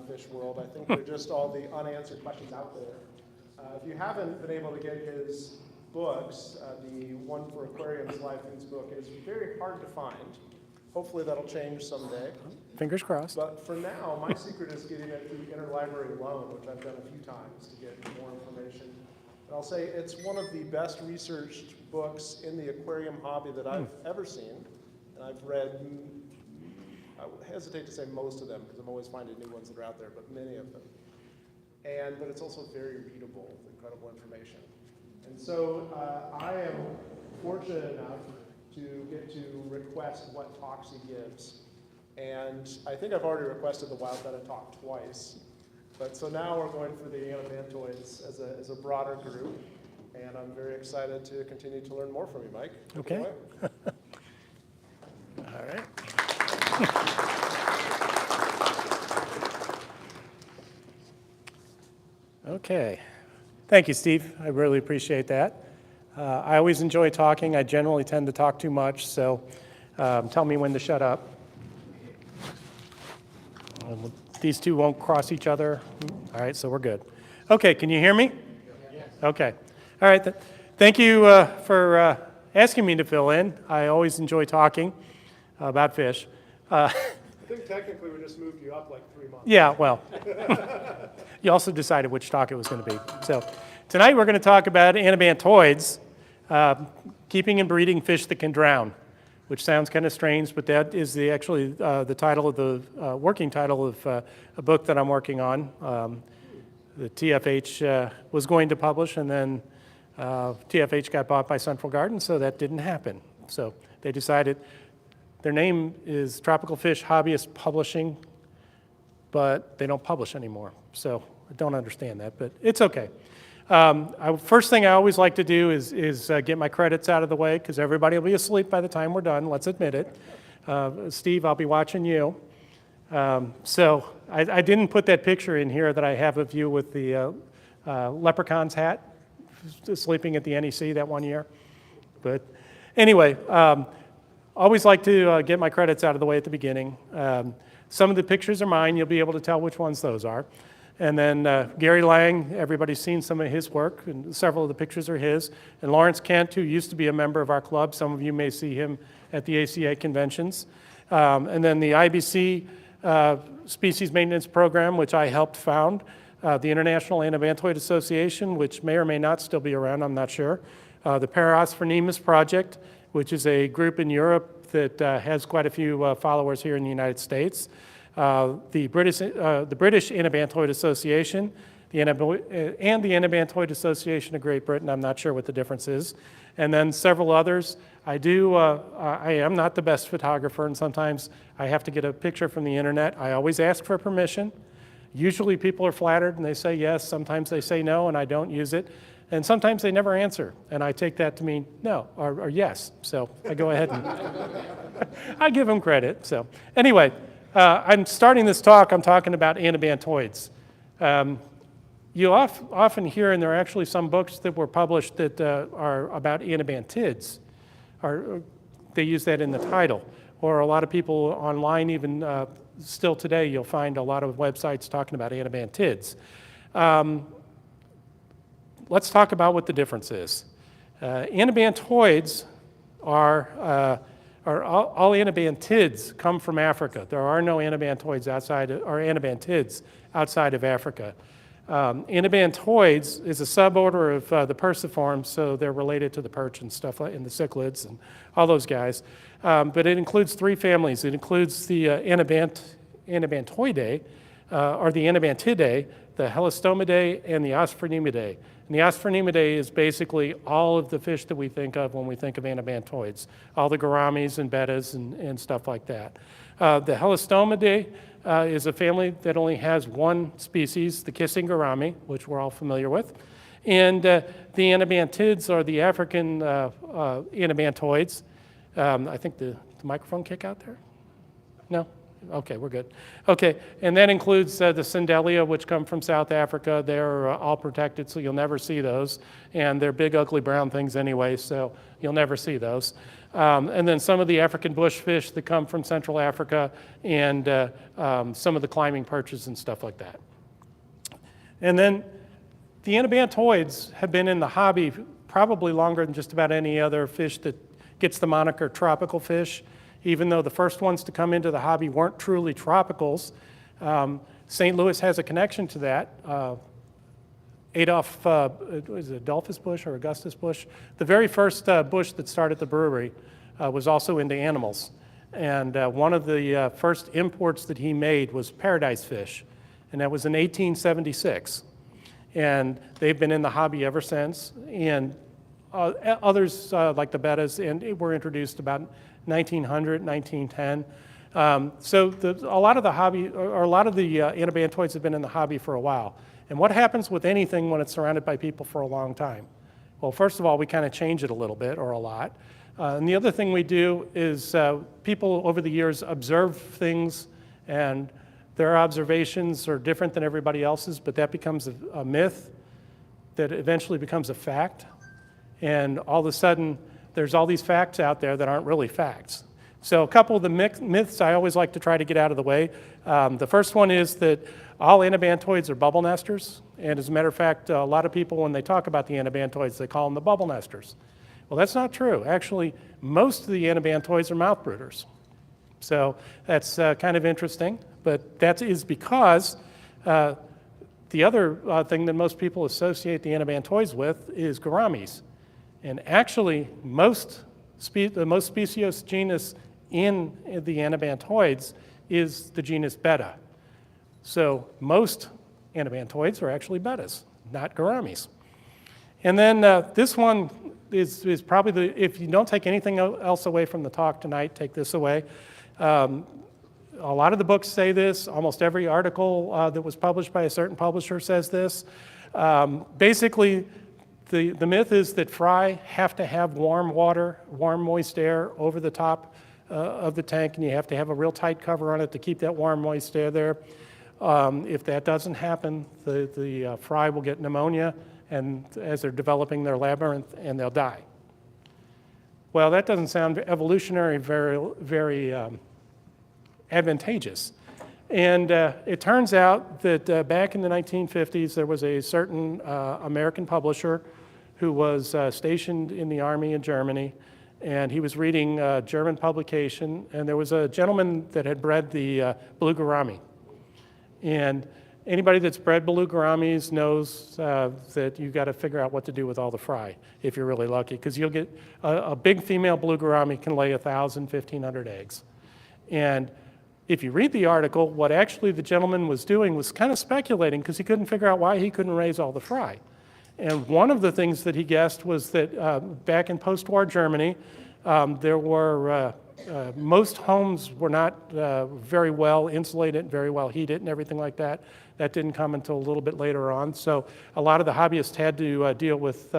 the fish world. I think they're just all the unanswered questions out there. If you haven't been able to get his books, the one for aquariums, Live Foods book, is very hard to find. Hopefully that'll change someday. Fingers crossed. But for now, my secret is getting it through interlibrary loan, which I've done a few times to get more information. And I'll say it's one of the best researched books in the aquarium hobby that I've ever seen. And I've read, I hesitate to say most of them because I'm always finding new ones that are out there, but many of them. But it's also very readable with incredible information. And so I am fortunate enough to get to request what talks he gives. And I think I've already requested the wild Betta talk twice. But so now we're going for the Anabantoids as a broader group. And I'm very excited to continue to learn more from you, Mike. Okay. All right. Okay. Thank you, Steve. I really appreciate that. I always enjoy talking. I generally tend to talk too much, so tell me when to shut up. These two won't cross each other. All right, so we're good. Okay, can you hear me? Yes. Okay. All right. Thank you for asking me to fill in. I always enjoy talking about fish. I think technically we just moved you up like 3 months. Yeah, well, you also decided which talk it was going to be. So tonight we're going to talk about anabantoids, keeping and breeding fish that can drown, which sounds kind of strange, but that is actually the title of the working title of a book that I'm working on. The TFH was going to publish, and then TFH got bought by Central Garden, so that didn't happen. So they decided their name is Tropical Fish Hobbyist Publishing, but they don't publish anymore. So I don't understand that, but it's okay. First thing I always like to do is get my credits out of the way, because everybody will be asleep by the time we're done, let's admit it. Steve, I'll be watching you. So I didn't put that picture in here that I have of you with the leprechaun's hat, sleeping at the NEC that one year. But anyway, always like to get my credits out of the way at the beginning. Some of the pictures are mine. You'll be able to tell which ones those are. And then Gary Lang, everybody's seen some of his work, and several of the pictures are his. And Lawrence Kent, who used to be a member of our club. Some of you may see him at the ACA conventions. And then the IBC Species Maintenance Program, which I helped found. The International Anabantoid Association, which may or may not still be around, I'm not sure. The Parasphonemus Project, which is a group in Europe that has quite a few followers here in the United States. The British Anabantoid Association, and the Anabantoid Association of Great Britain. I'm not sure what the difference is. And then several others. I am not the best photographer, and sometimes I have to get a picture from the internet. I always ask for permission. Usually people are flattered and they say yes. Sometimes they say no and I don't use it. And sometimes they never answer, and I take that to mean no or yes. So I go ahead and I give them credit. So anyway, I'm starting this talk, I'm talking about anabantoids. You often hear, and there are actually some books that were published that are about anabantids, or they use that in the title. Or a lot of people online, even still today, you'll find a lot of websites talking about anabantids. Let's talk about what the difference is. Anabantoids are all anabantids come from Africa. There are no anabantoids anabantids outside of Africa. Anabantoids is a suborder of the perciforms, so they're related to the perch and stuff like, and the cichlids and all those guys. But it includes 3 families. It includes the Anabantoidae, or the Anabantidae, the Helistomidae, and the Osphragmidae. And the Osphragmidae is basically all of the fish that we think of when we think of anabantoids, all the gouramis and bettas and stuff like that. The Helistomidae is a family that only has one species, the kissing gourami, which we're all familiar with. And the anabantids are the African anabantoids. I think the microphone kick out there? No? Okay, we're good. Okay, and that includes the Cindelia, which come from South Africa. They're all protected, so you'll never see those. And they're big, ugly brown things anyway, so you'll never see those. And then some of the African bushfish that come from Central Africa, and some of the climbing perches and stuff like that. And then the anabantoids have been in the hobby probably longer than just about any other fish that gets the moniker tropical fish, even though the first ones to come into the hobby weren't truly tropicals. St. Louis has a connection to that. Was it Adolphus Bush or Augustus Bush? The very first Bush that started the brewery was also into animals. And one of the first imports that he made was paradise fish, and that was in 1876. And they've been in the hobby ever since. And others, like the Bettas, and were introduced about 1900, 1910. So a lot of the anabantoids have been in the hobby for a while. And what happens with anything when it's surrounded by people for a long time? Well, first of all, we kind of change it a little bit or a lot. And the other thing we do is people over the years observe things, and their observations are different than everybody else's, but that becomes a myth that eventually becomes a fact. And all of a sudden, there's all these facts out there that aren't really facts. So a couple of the myths I always like to try to get out of the way. The first one is that all anabantoids are bubble nesters. And as a matter of fact, a lot of people, when they talk about the anabantoids, they call them the bubble nesters. Well, that's not true. Actually, most of the anabantoids are mouth brooders. So that's kind of interesting. But that is because the other thing that most people associate the anabantoids with is gouramis. And actually, the most specious genus in the anabantoids is the genus Betta. So most anabantoids are actually Bettas, not gouramis. And then this one is probably if you don't take anything else away from the talk tonight, take this away. A lot of the books say this. Almost every article that was published by a certain publisher says this. Basically, the myth is that fry have to have warm water, warm moist air over the top of the tank, and you have to have a real tight cover on it to keep that warm moist air there. If that doesn't happen, the fry will get pneumonia, and as they're developing their labyrinth, and they'll die. Well, that doesn't sound evolutionary very advantageous. And it turns out that back in the 1950s, there was a certain American publisher who was stationed in the army in Germany, and he was reading a German publication, and there was a gentleman that had bred the blue gourami. And anybody that's bred blue gouramis knows that you've got to figure out what to do with all the fry if you're really lucky, because you'll get a big female blue gourami can lay 1,000, 1,500 eggs. And if you read the article, what actually the gentleman was doing was kind of speculating, because he couldn't figure out why he couldn't raise all the fry. And one of the things that he guessed was that back in post-war Germany, there were most homes were not very well insulated, very well heated, and everything like that. That didn't come until a little bit later on. So a lot of the hobbyists had to deal with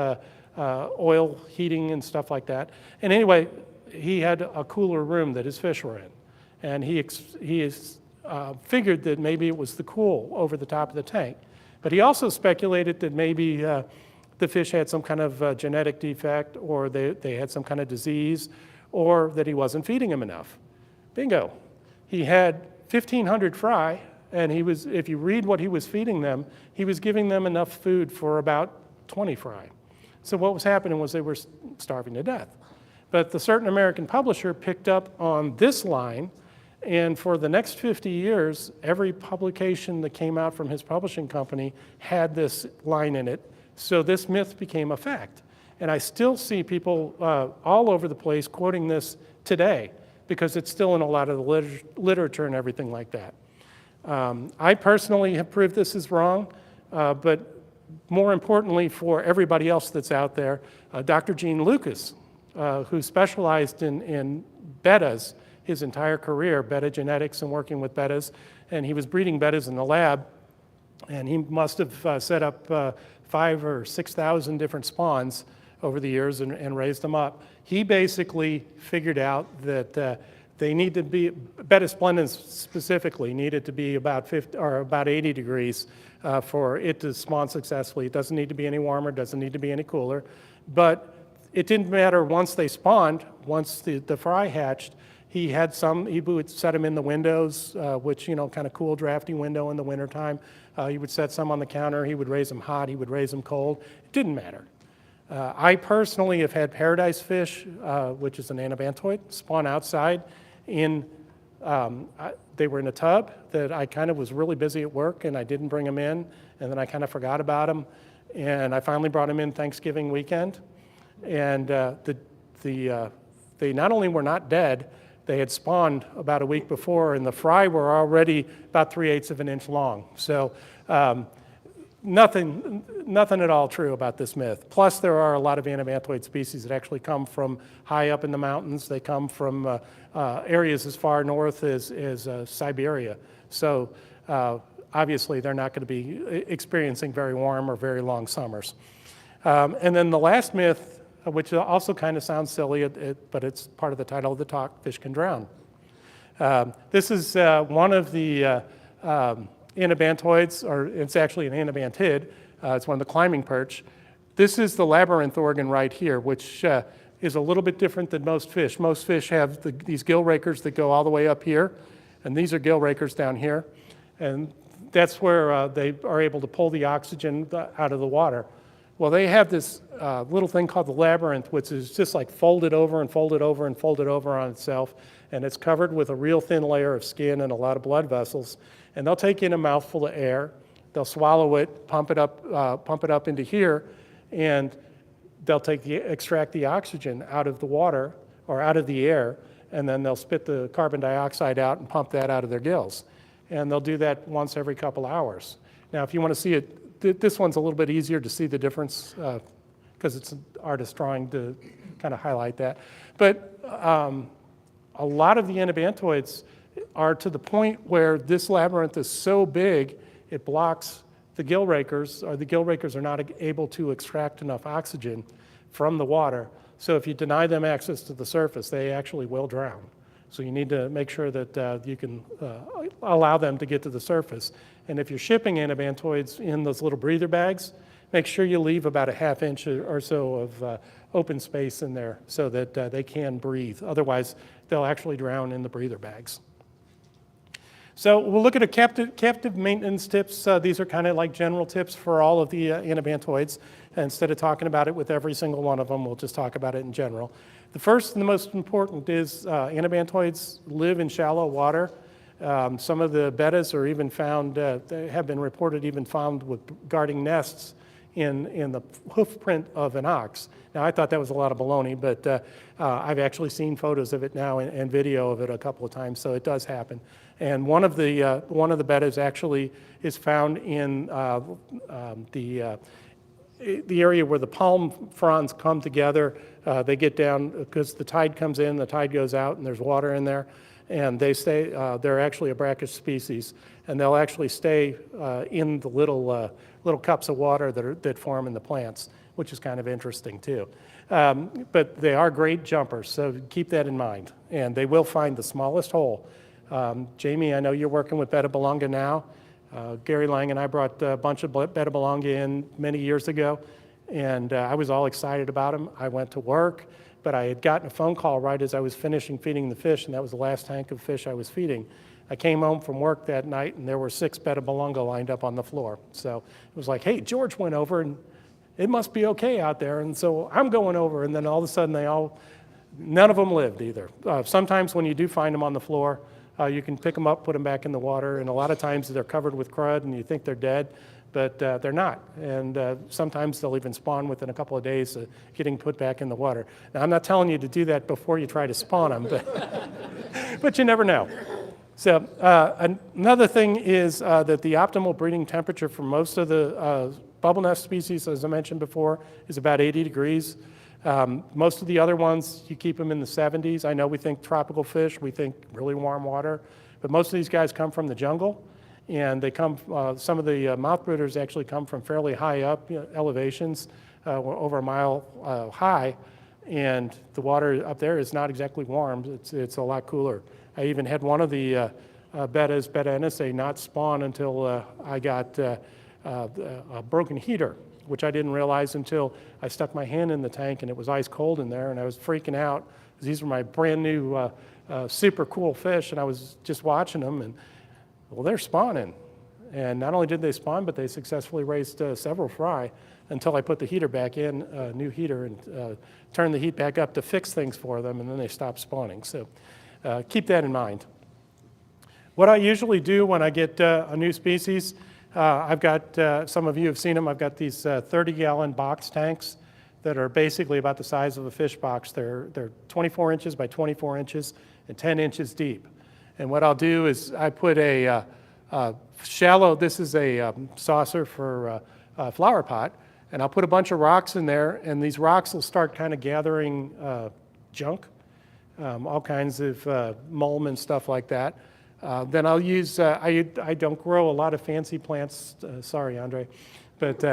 oil heating and stuff like that. And anyway, he had a cooler room that his fish were in. And he figured that maybe it was the cool over the top of the tank. But he also speculated that maybe the fish had some kind of genetic defect, or they had some kind of disease, or that he wasn't feeding them enough. Bingo. He had 1,500 fry, and if you read what he was feeding them, he was giving them enough food for about 20 fry. So what was happening was they were starving to death. But the certain American publisher picked up on this line, and for the next 50 years, every publication that came out from his publishing company had this line in it. So this myth became a fact. And I still see people all over the place quoting this today, because it's still in a lot of the literature and everything like that. I personally have proved this is wrong, but more importantly for everybody else that's out there, Dr. Gene Lucas, who specialized in bettas his entire career, betta genetics and working with bettas, and he was breeding bettas in the lab, and he must have set up 5,000 or 6,000 different spawns over the years and raised them up. He basically figured out that They need to be, Betta splendens specifically, needed to be about 50 or about 80 degrees for it to spawn successfully. It doesn't need to be any warmer, doesn't need to be any cooler. But it didn't matter once they spawned, once the fry hatched, he would set them in the windows, which, kind of cool, drafty window in the wintertime. He would set some on the counter. He would raise them hot. He would raise them cold. It didn't matter. I personally have had paradise fish, which is an anabantoid, spawn outside. They were in a tub that I kind of was really busy at work, and I didn't bring them in, and then I kind of forgot about them. And I finally brought them in Thanksgiving weekend. And they not only were not dead, they had spawned about a week before, and the fry were already about 3/8 of an inch long. So nothing at all true about this myth. Plus, there are a lot of anabantoid species that actually come from high up in the mountains. They come from areas as far north as Siberia. So obviously, they're not going to be experiencing very warm or very long summers. And then the last myth, which also kind of sounds silly, but it's part of the title of the talk, Fish Can Drown. This is one of the anabantoids, or it's actually an anabantid. It's one of the climbing perch. This is the labyrinth organ right here, which is a little bit different than most fish. Most fish have these gill rakers that go all the way up here, and these are gill rakers down here. And that's where they are able to pull the oxygen out of the water. Well, they have this little thing called the labyrinth, which is just like folded over and folded over and folded over on itself, and it's covered with a real thin layer of skin and a lot of blood vessels. And they'll take in a mouthful of air, they'll swallow it, pump it up into here, and they'll extract the oxygen out of the water or out of the air, and then they'll spit the carbon dioxide out and pump that out of their gills. And they'll do that once every couple hours. Now, if you want to see it, this one's a little bit easier to see the difference because it's an artist drawing to kind of highlight that. But a lot of the anabantoids are to the point where this labyrinth is so big, it blocks the gill rakers, or the gill rakers are not able to extract enough oxygen from the water. So if you deny them access to the surface, they actually will drown. So you need to make sure that you can allow them to get to the surface. And if you're shipping anabantoids in those little breather bags, make sure you leave about a ½ inch or so of open space in there so that they can breathe. Otherwise, they'll actually drown in the breather bags. So we'll look at a captive maintenance tips. These are kind of like general tips for all of the anabantoids. Instead of talking about it with every single one of them, we'll just talk about it in general. The first and the most important is anabantoids live in shallow water. Some of the bettas are even found, they have been reported even found with guarding nests in the hoof print of an ox. Now, I thought that was a lot of baloney, but I've actually seen photos of it now and video of it a couple of times, so it does happen. And one of the bettas actually is found in the area where the palm fronds come together. They get down because the tide comes in, the tide goes out, and there's water in there. And they stay, they're actually a brackish species, and they'll actually stay in the little cups of water that form in the plants, which is kind of interesting too. But they are great jumpers, so keep that in mind. And they will find the smallest hole. Jamie, I know you're working with Betta belonga now. Gary Lang and I brought a bunch of Betta belonga in many years ago, and I was all excited about them. I went to work, but I had gotten a phone call right as I was finishing feeding the fish, and that was the last tank of fish I was feeding. I came home from work that night, and there were 6 Betta belonga lined up on the floor. So it was like, hey, George went over, and it must be okay out there, and so I'm going over, and then all of a sudden none of them lived either. Sometimes when you do find them on the floor, you can pick them up, put them back in the water, and a lot of times they're covered with crud, and you think they're dead, but they're not. And sometimes they'll even spawn within a couple of days of getting put back in the water. Now, I'm not telling you to do that before you try to spawn them, but you never know. So another thing is that the optimal breeding temperature for most of the bubble nest species, as I mentioned before, is about 80 degrees. Most of the other ones, you keep them in the 70s. I know we think tropical fish, we think really warm water, but most of these guys come from the jungle, and they come, some of the mouth brooders actually come from fairly high up elevations, over a mile high, and the water up there is not exactly warm. It's a lot cooler. I even had one of the Bettas, Betta NSA, not spawn until I got a broken heater, which I didn't realize until I stuck my hand in the tank and it was ice cold in there, and I was freaking out because these were my brand new super cool fish, and I was just watching them, and well, they're spawning. And not only did they spawn, but they successfully raised several fry until I put the heater back in, a new heater, and turned the heat back up to fix things for them, and then they stopped spawning. So keep that in mind. What I usually do when I get a new species, I've got, some of you have seen them, I've got these 30-gallon box tanks that are basically about the size of a fish box. They're 24 inches by 24 inches and 10 inches deep. And what I'll do is I put a shallow, this is a saucer for a flower pot, and I'll put a bunch of rocks in there, and these rocks will start kind of gathering junk, all kinds of mulm and stuff like that. Then I'll use, I don't grow a lot of fancy plants, sorry, Andre, but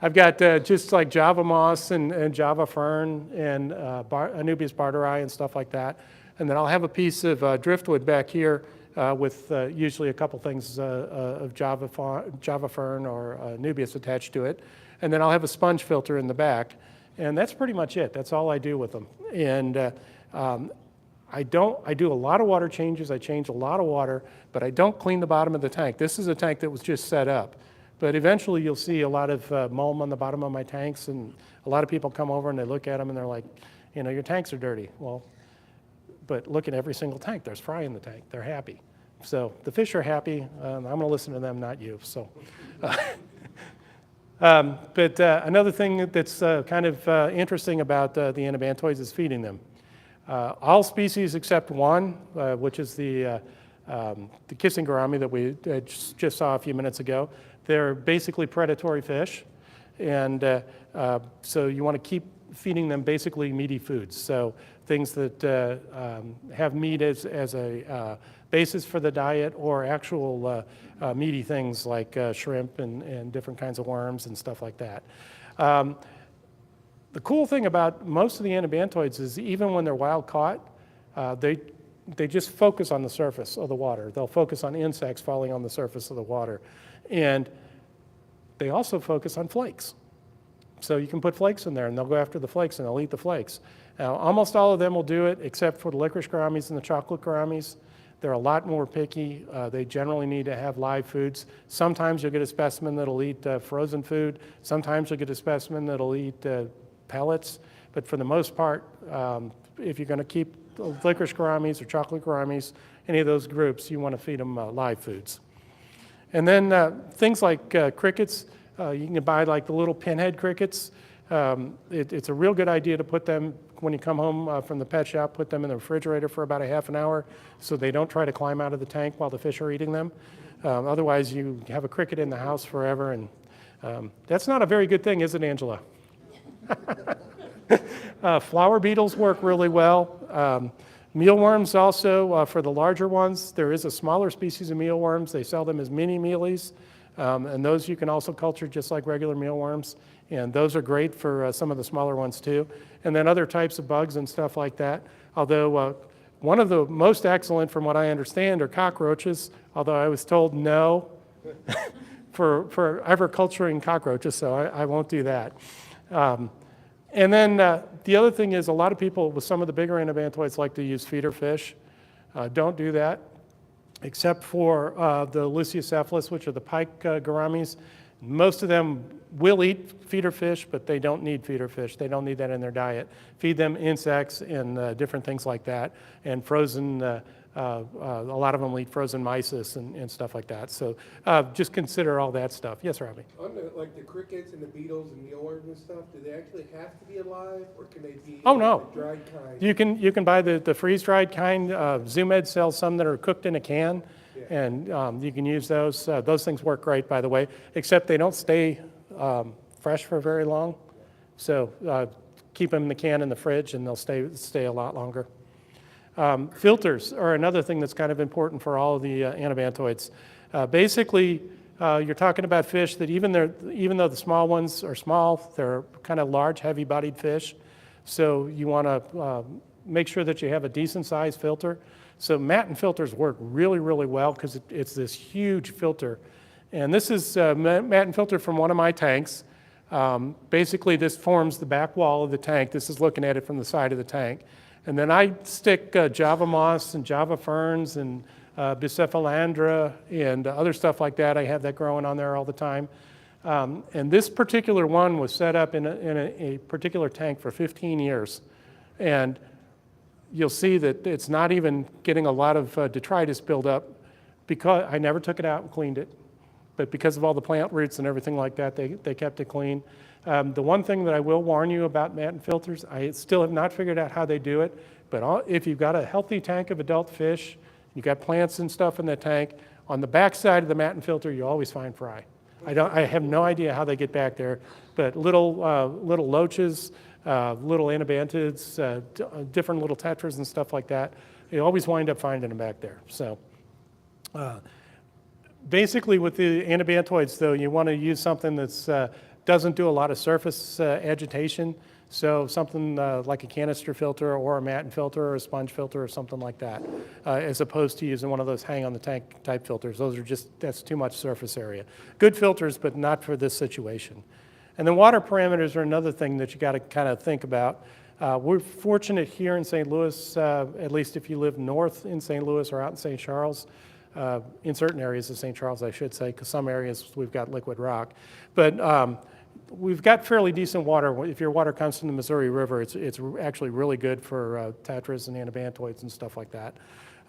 I've got just like Java moss and Java fern and Anubias barderi and stuff like that. And then I'll have a piece of driftwood back here with usually a couple things of Java fern or Anubias attached to it. And then I'll have a sponge filter in the back. And that's pretty much it. That's all I do with them. And I do a lot of water changes. I change a lot of water, but I don't clean the bottom of the tank. This is a tank that was just set up. But eventually you'll see a lot of mulm on the bottom of my tanks, and a lot of people come over and they look at them and they're like, you know, your tanks are dirty. Well, but look at every single tank. There's fry in the tank. They're happy. So the fish are happy. I'm going to listen to them, not you. So, but another thing that's kind of interesting about the anabantoids is feeding them. All species except one, which is the kissing gourami that we just saw a few minutes ago, they're basically predatory fish, and so you want to keep feeding them basically meaty foods. So things that have meat as a basis for the diet, or actual meaty things like shrimp and different kinds of worms and stuff like that. The cool thing about most of the anabantoids is even when they're wild caught, they just focus on the surface of the water. They'll focus on insects falling on the surface of the water. And they also focus on flakes. So you can put flakes in there and they'll go after the flakes and they'll eat the flakes. Now, almost all of them will do it except for the licorice gouramis and the chocolate gouramis. They're a lot more picky. They generally need to have live foods. Sometimes you'll get a specimen that'll eat frozen food. Sometimes you'll get a specimen that'll eat pellets. But for the most part, if you're going to keep licorice gouramis or chocolate gouramis, any of those groups, you want to feed them live foods. And then things like crickets, you can buy like the little pinhead crickets. It's a real good idea to put them, when you come home from the pet shop, put them in the refrigerator for about a half an hour so they don't try to climb out of the tank while the fish are eating them. Otherwise, you have a cricket in the house forever, and that's not a very good thing, is it, Angela? Flower beetles work really well. Mealworms also, for the larger ones, there is a smaller species of mealworms. They sell them as mini mealies, and those you can also culture just like regular mealworms, and those are great for some of the smaller ones too. And then other types of bugs and stuff like that. Although one of the most excellent, from what I understand, are cockroaches, although I was told no for ever culturing cockroaches, so I won't do that. And then the other thing is, a lot of people with some of the bigger anabantoids like to use feeder fish. Don't do that, except for the Leucocephalus, which are the pike gouramis. Most of them will eat feeder fish, but they don't need feeder fish. They don't need that in their diet. Feed them insects and different things like that, and frozen, a lot of them will eat frozen mysis and stuff like that. So just consider all that stuff. Yes, Robbie? On like the crickets and the beetles and mealworms and stuff, do they actually have to be alive, or can they be no. the dried kind? You can buy the freeze-dried kind. ZoomEd sells some that are cooked in a can, Yeah. and you can use those. Those things work great, by the way, except they don't stay fresh for very long. So keep them in the can in the fridge, and they'll stay a lot longer. Filters are another thing that's kind of important for all of the anabantoids. Basically, you're talking about fish that even though the small ones are small, they're kind of large, heavy-bodied fish. So you want to make sure that you have a decent sized filter. So Matten filters work really, really well because it's this huge filter. And this is a Matten filter from one of my tanks. Basically, this forms the back wall of the tank. This is looking at it from the side of the tank. And then I stick Java moss and Java ferns and Bicephalandra and other stuff like that. I have that growing on there all the time. And this particular one was set up in a particular tank for 15 years. And you'll see that it's not even getting a lot of detritus buildup because I never took it out and cleaned it. But because of all the plant roots and everything like that, they kept it clean. The one thing that I will warn you about Matten filters, I still have not figured out how they do it, but if you've got a healthy tank of adult fish, you've got plants and stuff in the tank, on the back side of the Matten filter, you always find fry. I have no idea how they get back there, but little loaches, little anabantoids, different little tetras and stuff like that, you always wind up finding them back there. So. Basically, with the anabantoids, though, you want to use something that doesn't do a lot of surface agitation. So something like a canister filter or a Matten filter or a sponge filter or something like that, as opposed to using one of those hang-on-the-tank type filters. Those are that's too much surface area. Good filters, but not for this situation. And then water parameters are another thing that you got to kind of think about. We're fortunate here in St. Louis, at least if you live north in St. Louis or out in St. Charles, in certain areas of St. Charles, I should say, because some areas we've got liquid rock. But we've got fairly decent water. If your water comes from the Missouri River, it's actually really good for tetras and anabantoids and stuff like that.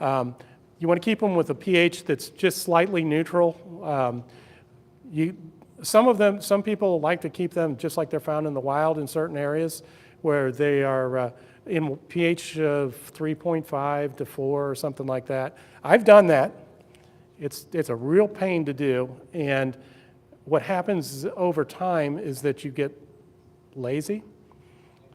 You want to keep them with a pH that's just slightly neutral. Some people like to keep them just like they're found in the wild in certain areas where they are in pH of 3.5 to 4 or something like that. I've done that. It's a real pain to do, and what happens over time is that you get lazy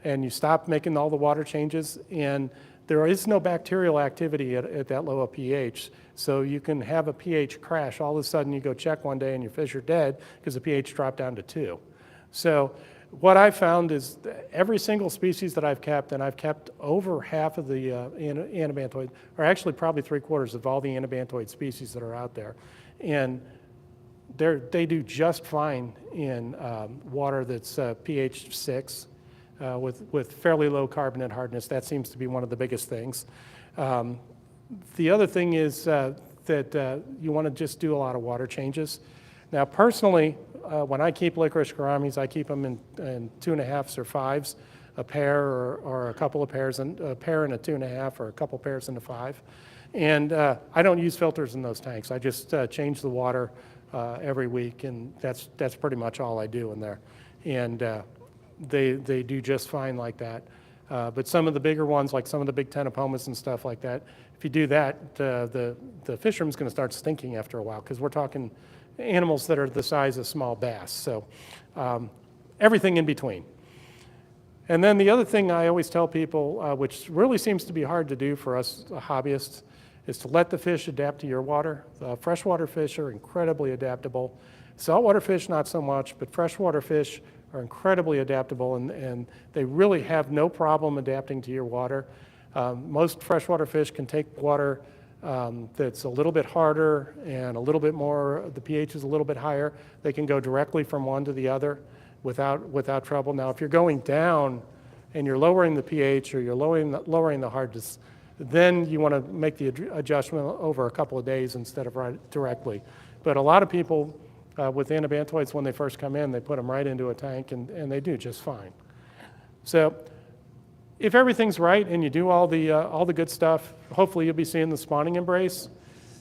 and you stop making all the water changes, and there is no bacterial activity at that low a pH. So you can have a pH crash. All of a sudden you go check one day and your fish are dead because the pH dropped down to 2. So what I found is every single species that I've kept, and I've kept over half of the anabantoid, or actually probably 3/4 of all the anabantoid species that are out there, and they do just fine in water that's pH 6 with fairly low carbonate hardness. That seems to be one of the biggest things. The other thing is that you want to just do a lot of water changes. Now, personally, when I keep licorice gouramis, I keep them in 2.5s or 5s, a pair or a couple of pairs, and a pair and a 2.5 or a couple pairs and a 5. And I don't use filters in those tanks. I just change the water every week, and that's pretty much all I do in there. And they do just fine like that. But some of the bigger ones, like some of the big Tenopomas and stuff like that, if you do that, the fish room's going to start stinking after a while, because we're talking animals that are the size of small bass. So everything in between. And then the other thing I always tell people, which really seems to be hard to do for us hobbyists, is to let the fish adapt to your water. Freshwater fish are incredibly adaptable. Saltwater fish, not so much, but freshwater fish are incredibly adaptable, and they really have no problem adapting to your water. Most freshwater fish can take water that's a little bit harder and a little bit more, the pH is a little bit higher. They can go directly from one to the other without trouble. Now, if you're going down and you're lowering the pH or you're lowering the hardness, then you want to make the adjustment over a couple of days instead of right directly. But a lot of people with anabantoids, when they first come in, they put them right into a tank, and they do just fine. So if everything's right and you do all the good stuff, hopefully you'll be seeing the spawning embrace.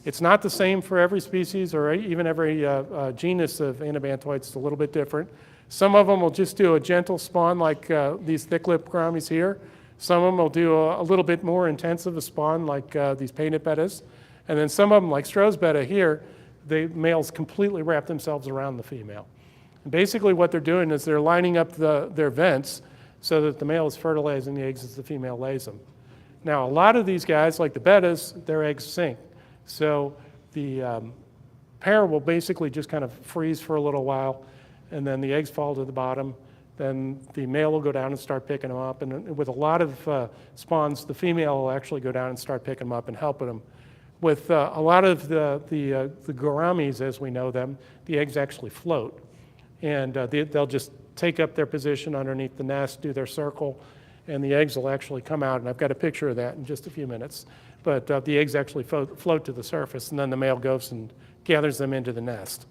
It's not the same for every species or even every genus of anabantoids. It's a little bit different. Some of them will just do a gentle spawn like these thick-lipped gouramis here. Some of them will do a little bit more intensive a spawn like these painted bettas. And then some of them, like Stroh's betta here, the males completely wrap themselves around the female. And basically what they're doing is they're lining up their vents so that the male is fertilizing the eggs as the female lays them. Now, a lot of these guys, like the bettas, their eggs sink. So the pair will basically just kind of freeze for a little while, and then the eggs fall to the bottom. then the male will go down and start picking them up. And with a lot of spawns, the female will actually go down and start picking them up and helping them. With a lot of the gouramis, as we know them, the eggs actually float. And they'll just take up their position underneath the nest, do their circle, and the eggs will actually come out. And I've got a picture of that in just a few minutes. But the eggs actually float to the surface, and then the male goes and gathers them into the nest.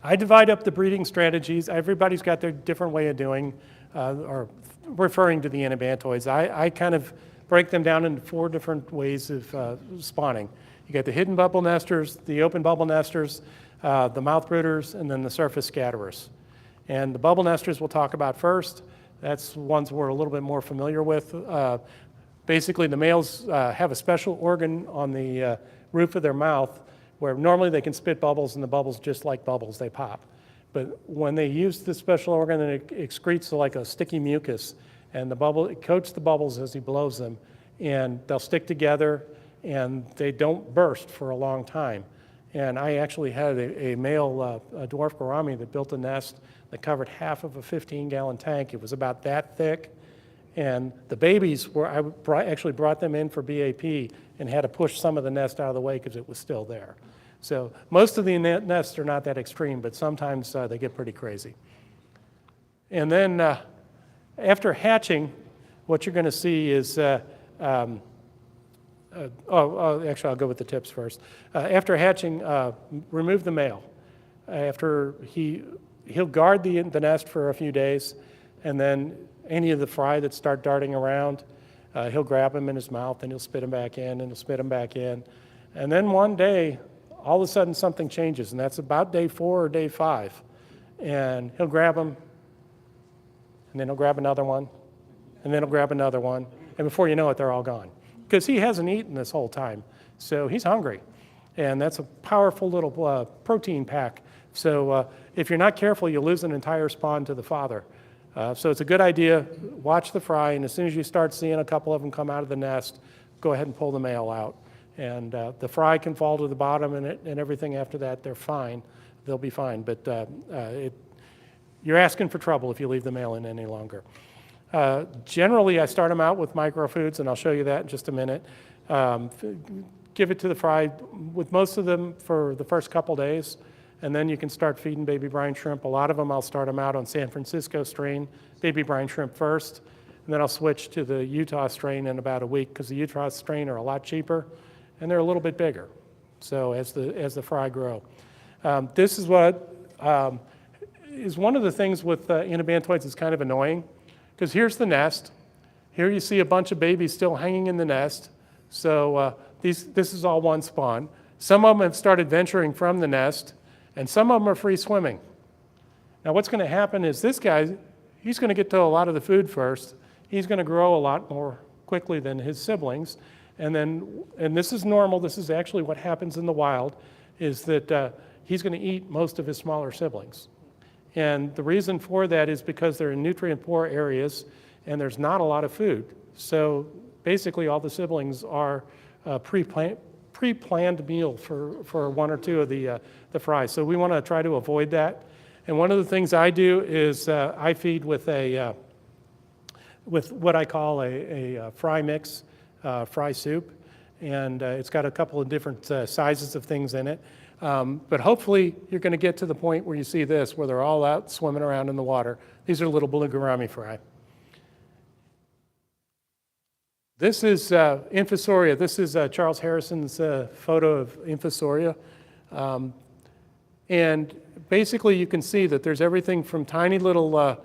I divide up the breeding strategies. Everybody's got their different way of doing or referring to the anabantoids. I kind of break them down into 4 different ways of spawning. You got the hidden bubble nesters, the open bubble nesters, the mouth brooders, and then the surface scatterers. And the bubble nesters we'll talk about first. That's ones we're a little bit more familiar with. Basically, the males have a special organ on the roof of their mouth where normally they can spit bubbles, and the bubbles, just like bubbles, they pop. But when they use this special organ, it excretes like a sticky mucus, and it coats the bubbles as he blows them, and they'll stick together, and they don't burst for a long time. And I actually had a male a dwarf gourami that built a nest that covered half of a 15-gallon tank. It was about that thick. And the babies I actually brought them in for BAP and had to push some of the nest out of the way because it was still there. So most of the nests are not that extreme, but sometimes they get pretty crazy. And then after hatching, what you're going to see is, actually I'll go with the tips first. After hatching, remove the male. After he'll guard the nest for a few days, and then any of the fry that start darting around, he'll grab them in his mouth and he'll spit them back in, and he'll spit them back in. And then one day, all of a sudden something changes, and that's about day 4 or day 5. And he'll grab them, and then he'll grab another one, and then he'll grab another one, and before you know it, they're all gone. Because he hasn't eaten this whole time, so he's hungry. And that's a powerful little protein pack. So if you're not careful, you'll lose an entire spawn to the father. So it's a good idea, watch the fry, and as soon as you start seeing a couple of them come out of the nest, go ahead and pull the male out. And the fry can fall to the bottom, and everything after that, they're fine. They'll be fine, but you're asking for trouble if you leave the male in any longer. Generally, I start them out with microfoods, and I'll show you that in just a minute. Give it to the fry with most of them for the first couple days, and then you can start feeding baby brine shrimp. A lot of them, I'll start them out on San Francisco strain, baby brine shrimp first, and then I'll switch to the Utah strain in about a week, because the Utah strain are a lot cheaper, and they're a little bit bigger, so as the fry grow. This is what is one of the things with anabantoids that's kind of annoying, because here's the nest. Here you see a bunch of babies still hanging in the nest, so this is all one spawn. Some of them have started venturing from the nest, and some of them are free swimming. Now what's going to happen is this guy, he's going to get to a lot of the food first. He's going to grow a lot more quickly than his siblings. And this is normal, this is actually what happens in the wild, is that he's going to eat most of his smaller siblings. And the reason for that is because they're in nutrient-poor areas and there's not a lot of food. So basically all the siblings are pre-planned meal for one or two of the fries. So we want to try to avoid that. And one of the things I do is I feed with what I call a fry mix, fry soup. And it's got a couple of different sizes of things in it. But hopefully you're going to get to the point where you see this, where they're all out swimming around in the water. These are little blue gourami fry. This is Infusoria. This is Charles Harrison's photo of Infusoria. And basically you can see that there's everything from tiny little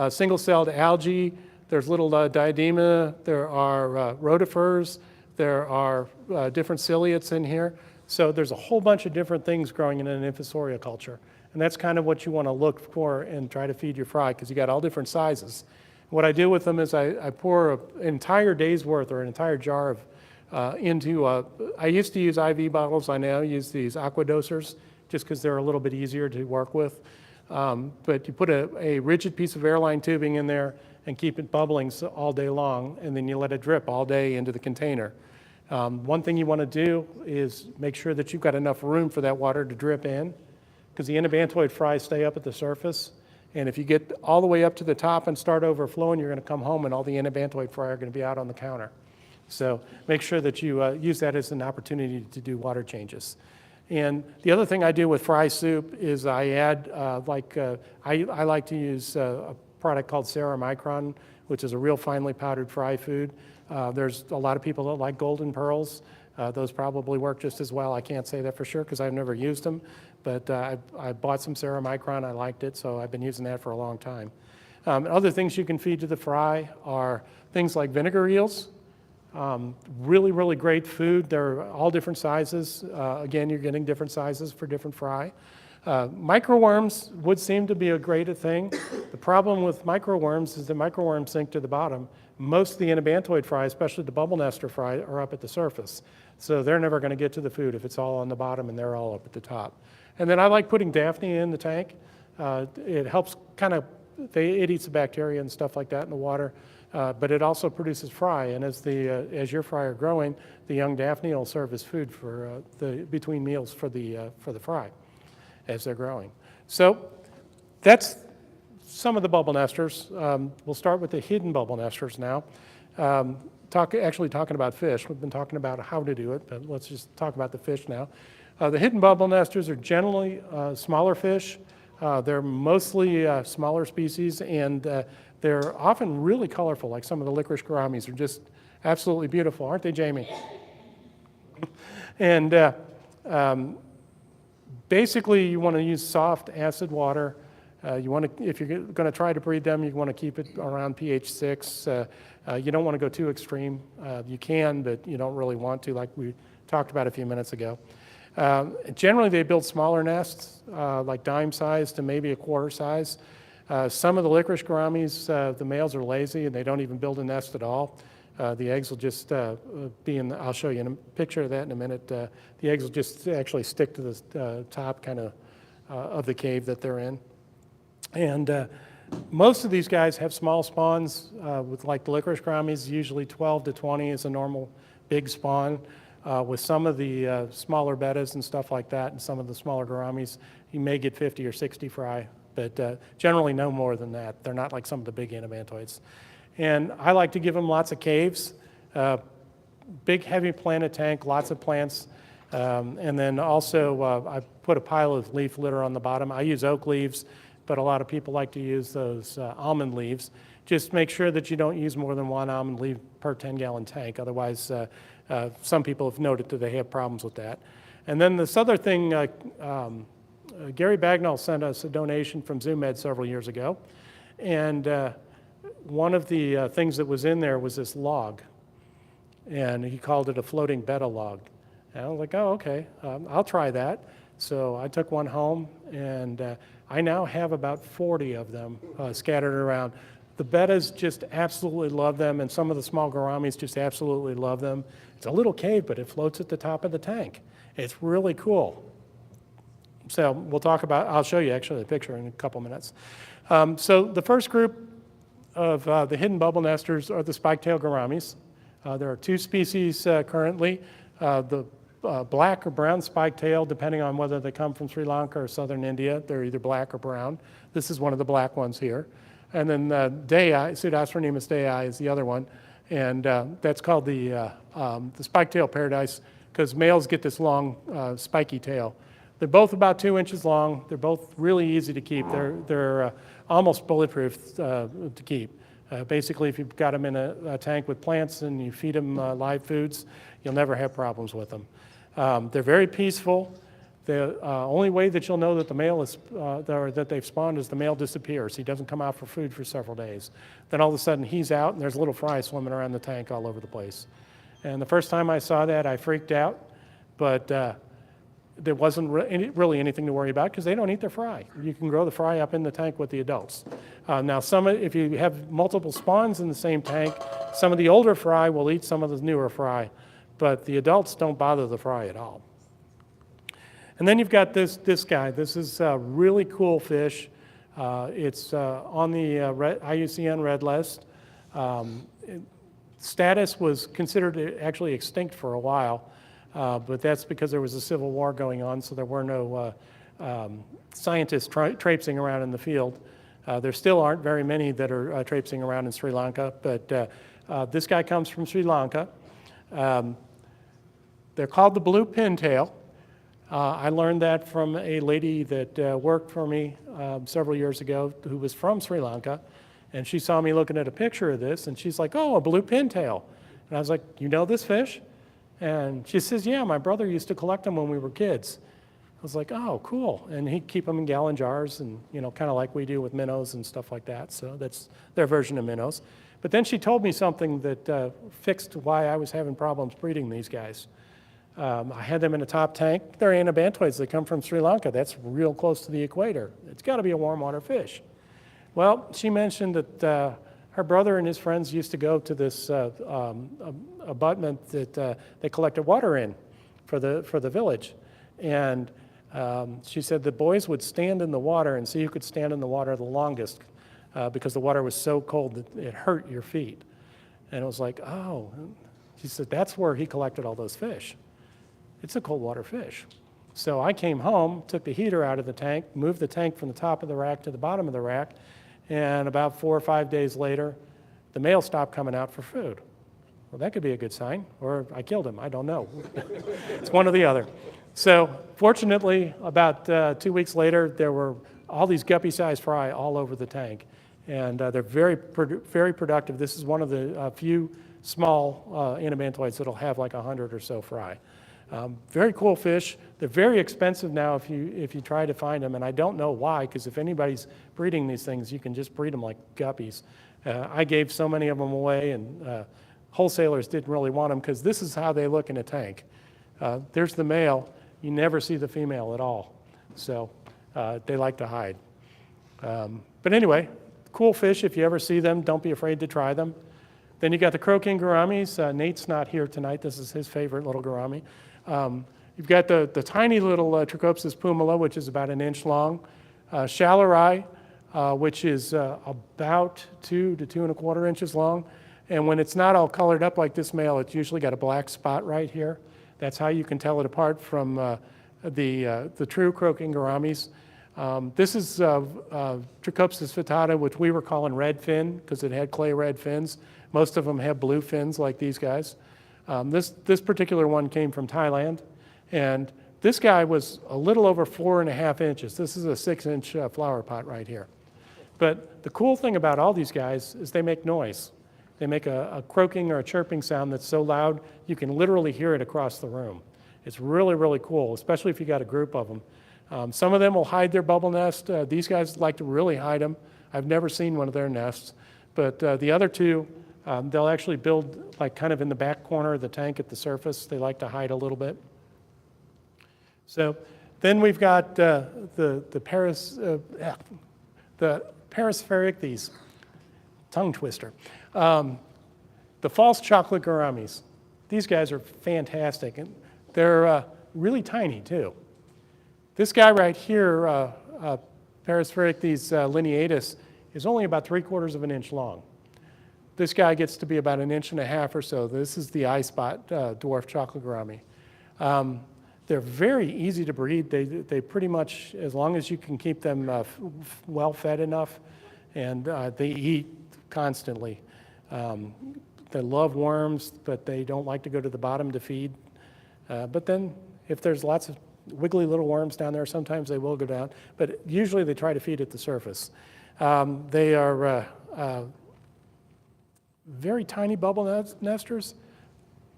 single-celled algae, there's little diadema, there are rotifers, there are different ciliates in here. So there's a whole bunch of different things growing in an Infusoria culture. And that's kind of what you want to look for and try to feed your fry, because you got all different sizes. What I do with them is I pour an entire day's worth or an entire jar of into, I used to use IV bottles, I now use these aqua dosers just because they're a little bit easier to work with. But you put a rigid piece of airline tubing in there and keep it bubbling all day long, and then you let it drip all day into the container. One thing you want to do is make sure that you've got enough room for that water to drip in, because the anabantoid fries stay up at the surface, And if you get all the way up to the top and start overflowing, you're going to come home and all the anabantoid fry are going to be out on the counter. So make sure that you use that as an opportunity to do water changes. And the other thing I do with fry soup is I add, I like to use a product called Ceramicron, which is a real finely powdered fry food. There's a lot of people that like golden pearls. Those probably work just as well. I can't say that for sure because I've never used them, but I bought some Ceramicron. I liked it, so I've been using that for a long time. Other things you can feed to the fry are things like vinegar eels. Really, really great food. They're all different sizes. Again, you're getting different sizes for different fry. Microworms would seem to be a great thing. The problem with microworms is that microworms sink to the bottom. Most of the anabantoid fry, especially the bubble nester fry, are up at the surface. So they're never going to get to the food if it's all on the bottom and they're all up at the top. And then I like putting Daphne in the tank. It helps kind of, it eats the bacteria and stuff like that in the water. But it also produces fry, and as your fry are growing, the young Daphne will serve as food for between meals for the fry as they're growing. So that's some of the bubble nesters. We'll start with the hidden bubble nesters now. Actually talking about fish. We've been talking about how to do it, but let's just talk about the fish now. The hidden bubble nesters are generally smaller fish. They're mostly smaller species, and they're often really colorful, like some of the licorice gouramis are just absolutely beautiful, aren't they, Jamie? And basically, you want to use soft acid water. If you're going to try to breed them, you want to keep it around pH 6. You don't want to go too extreme. You can, but you don't really want to, like we talked about a few minutes ago. Generally, they build smaller nests, like dime size to maybe a quarter size. Some of the licorice gouramis, the males are lazy and they don't even build a nest at all. The eggs will just be in, I'll show you a picture of that in a minute. The eggs will just actually stick to the top kind of the cave that they're in. And most of these guys have small spawns with like the licorice gouramis, usually 12 to 20 is a normal big spawn. With some of the smaller bettas and stuff like that and some of the smaller gouramis, you may get 50 or 60 fry. But generally no more than that. They're not like some of the big anabantoids. And I like to give them lots of caves, big heavy planted tank, lots of plants. And then also I put a pile of leaf litter on the bottom. I use oak leaves, but a lot of people like to use those almond leaves. Just make sure that you don't use more than one almond leaf per 10-gallon tank. Otherwise, some people have noted that they have problems with that. And then this other thing, Gary Bagnall sent us a donation from ZoomEd several years ago, and one of the things that was in there was this log, and he called it a floating Betta log. And I was like, oh, okay, I'll try that. So I took one home, and I now have about 40 of them scattered around. The Bettas just absolutely love them, and some of the small gouramis just absolutely love them. It's a little cave, but it floats at the top of the tank. It's really cool. So we'll talk about, I'll show you actually the picture in a couple minutes. So the first group of the hidden bubble nesters are the spike-tail gouramis. There are two species currently, the black or brown spike-tail, depending on whether they come from Sri Lanka or southern India. They're either black or brown. This is one of the black ones here. And then Dei, Pseudospernemus dei is the other one. And that's called the spike-tail paradise because males get this long spiky tail. They're both about 2 inches long. They're both really easy to keep. They're almost bulletproof to keep. Basically, if you've got them in a tank with plants and you feed them live foods, you'll never have problems with them. They're very peaceful. The only way that you'll know that the male is, or that they've spawned is the male disappears. He doesn't come out for food for several days. Then all of a sudden he's out and there's little fry swimming around the tank all over the place. And the first time I saw that, I freaked out, but there wasn't really anything to worry about because they don't eat their fry. You can grow the fry up in the tank with the adults. Now, if you have multiple spawns in the same tank, some of the older fry will eat some of the newer fry, but the adults don't bother the fry at all. And then you've got this guy. This is a really cool fish. It's on the IUCN Red List. Status was considered actually extinct for a while. But that's because there was a civil war going on, so there were no scientists traipsing around in the field. There still aren't very many that are traipsing around in Sri Lanka, but this guy comes from Sri Lanka. They're called the blue pintail. I learned that from a lady that worked for me several years ago who was from Sri Lanka, and she saw me looking at a picture of this, and she's like, oh, a blue pintail. And I was like, you know this fish? And she says, yeah, my brother used to collect them when we were kids. I was like, oh, cool. And he'd keep them in gallon jars and, you know, kind of like we do with minnows and stuff like that. So that's their version of minnows. But then she told me something that fixed why I was having problems breeding these guys. I had them in a top tank. They're anabantoids. They come from Sri Lanka. That's real close to the equator. It's got to be a warm water fish. Well, she mentioned that her brother and his friends used to go to this abutment that they collected water in for the village. And she said the boys would stand in the water and see who could stand in the water the longest because the water was so cold that it hurt your feet. And it was like, oh. She said, that's where he collected all those fish. It's a cold water fish. So I came home, took the heater out of the tank, moved the tank from the top of the rack to the bottom of the rack, and about 4 or 5 days later, the male stopped coming out for food. Well, that could be a good sign, or I killed him, I don't know. It's one or the other. So fortunately, about 2 weeks later, there were all these guppy-sized fry all over the tank, and they're very productive. This is one of the few small anabantoids that'll have like 100 or so fry. Very cool fish. They're very expensive now if you try to find them, and I don't know why, because if anybody's breeding these things, you can just breed them like guppies. I gave so many of them away, and wholesalers didn't really want them, because this is how they look in a tank. There's the male. You never see the female at all. So they like to hide. But anyway, cool fish. If you ever see them, don't be afraid to try them. Then you got the Croaking gouramis. Nate's not here tonight. This is his favorite little gourami. You've got the tiny little Trichopodus pumila, which is about 1 inch long. Shallow which is about 2 to 2 1/4 inches long. And when it's not all colored up like this male, it's usually got a black spot right here. That's how you can tell it apart from the true Croaking gouramis. This is Trichopodus vittata, which we were calling red fin because it had clay red fins. Most of them have blue fins like these guys. This particular one came from Thailand, and this guy was a little over 4.5 inches. This is a 6-inch flower pot right here. But the cool thing about all these guys is they make noise. They make a croaking or a chirping sound that's so loud you can literally hear it across the room. It's really, really cool, especially if you got a group of them. Some of them will hide their bubble nest. These guys like to really hide them. I've never seen one of their nests. But the other two, they'll actually build like kind of in the back corner of the tank at the surface. They like to hide a little bit. So then we've got the Predatory, tongue twister. The false chocolate gouramis. These guys are fantastic, and they're really tiny too. This guy right here, Predatory lineatus, is only about 3/4 of an inch long. This guy gets to be about 1.5 inches or so. This is the eye spot dwarf chocolate gourami. They're very easy to breed. They pretty much, as long as you can keep them well fed enough, and they eat constantly. They love worms, but they don't like to go to the bottom to feed. But then if there's lots of wiggly little worms down there, sometimes they will go down, but usually they try to feed at the surface. They are very tiny bubble nesters,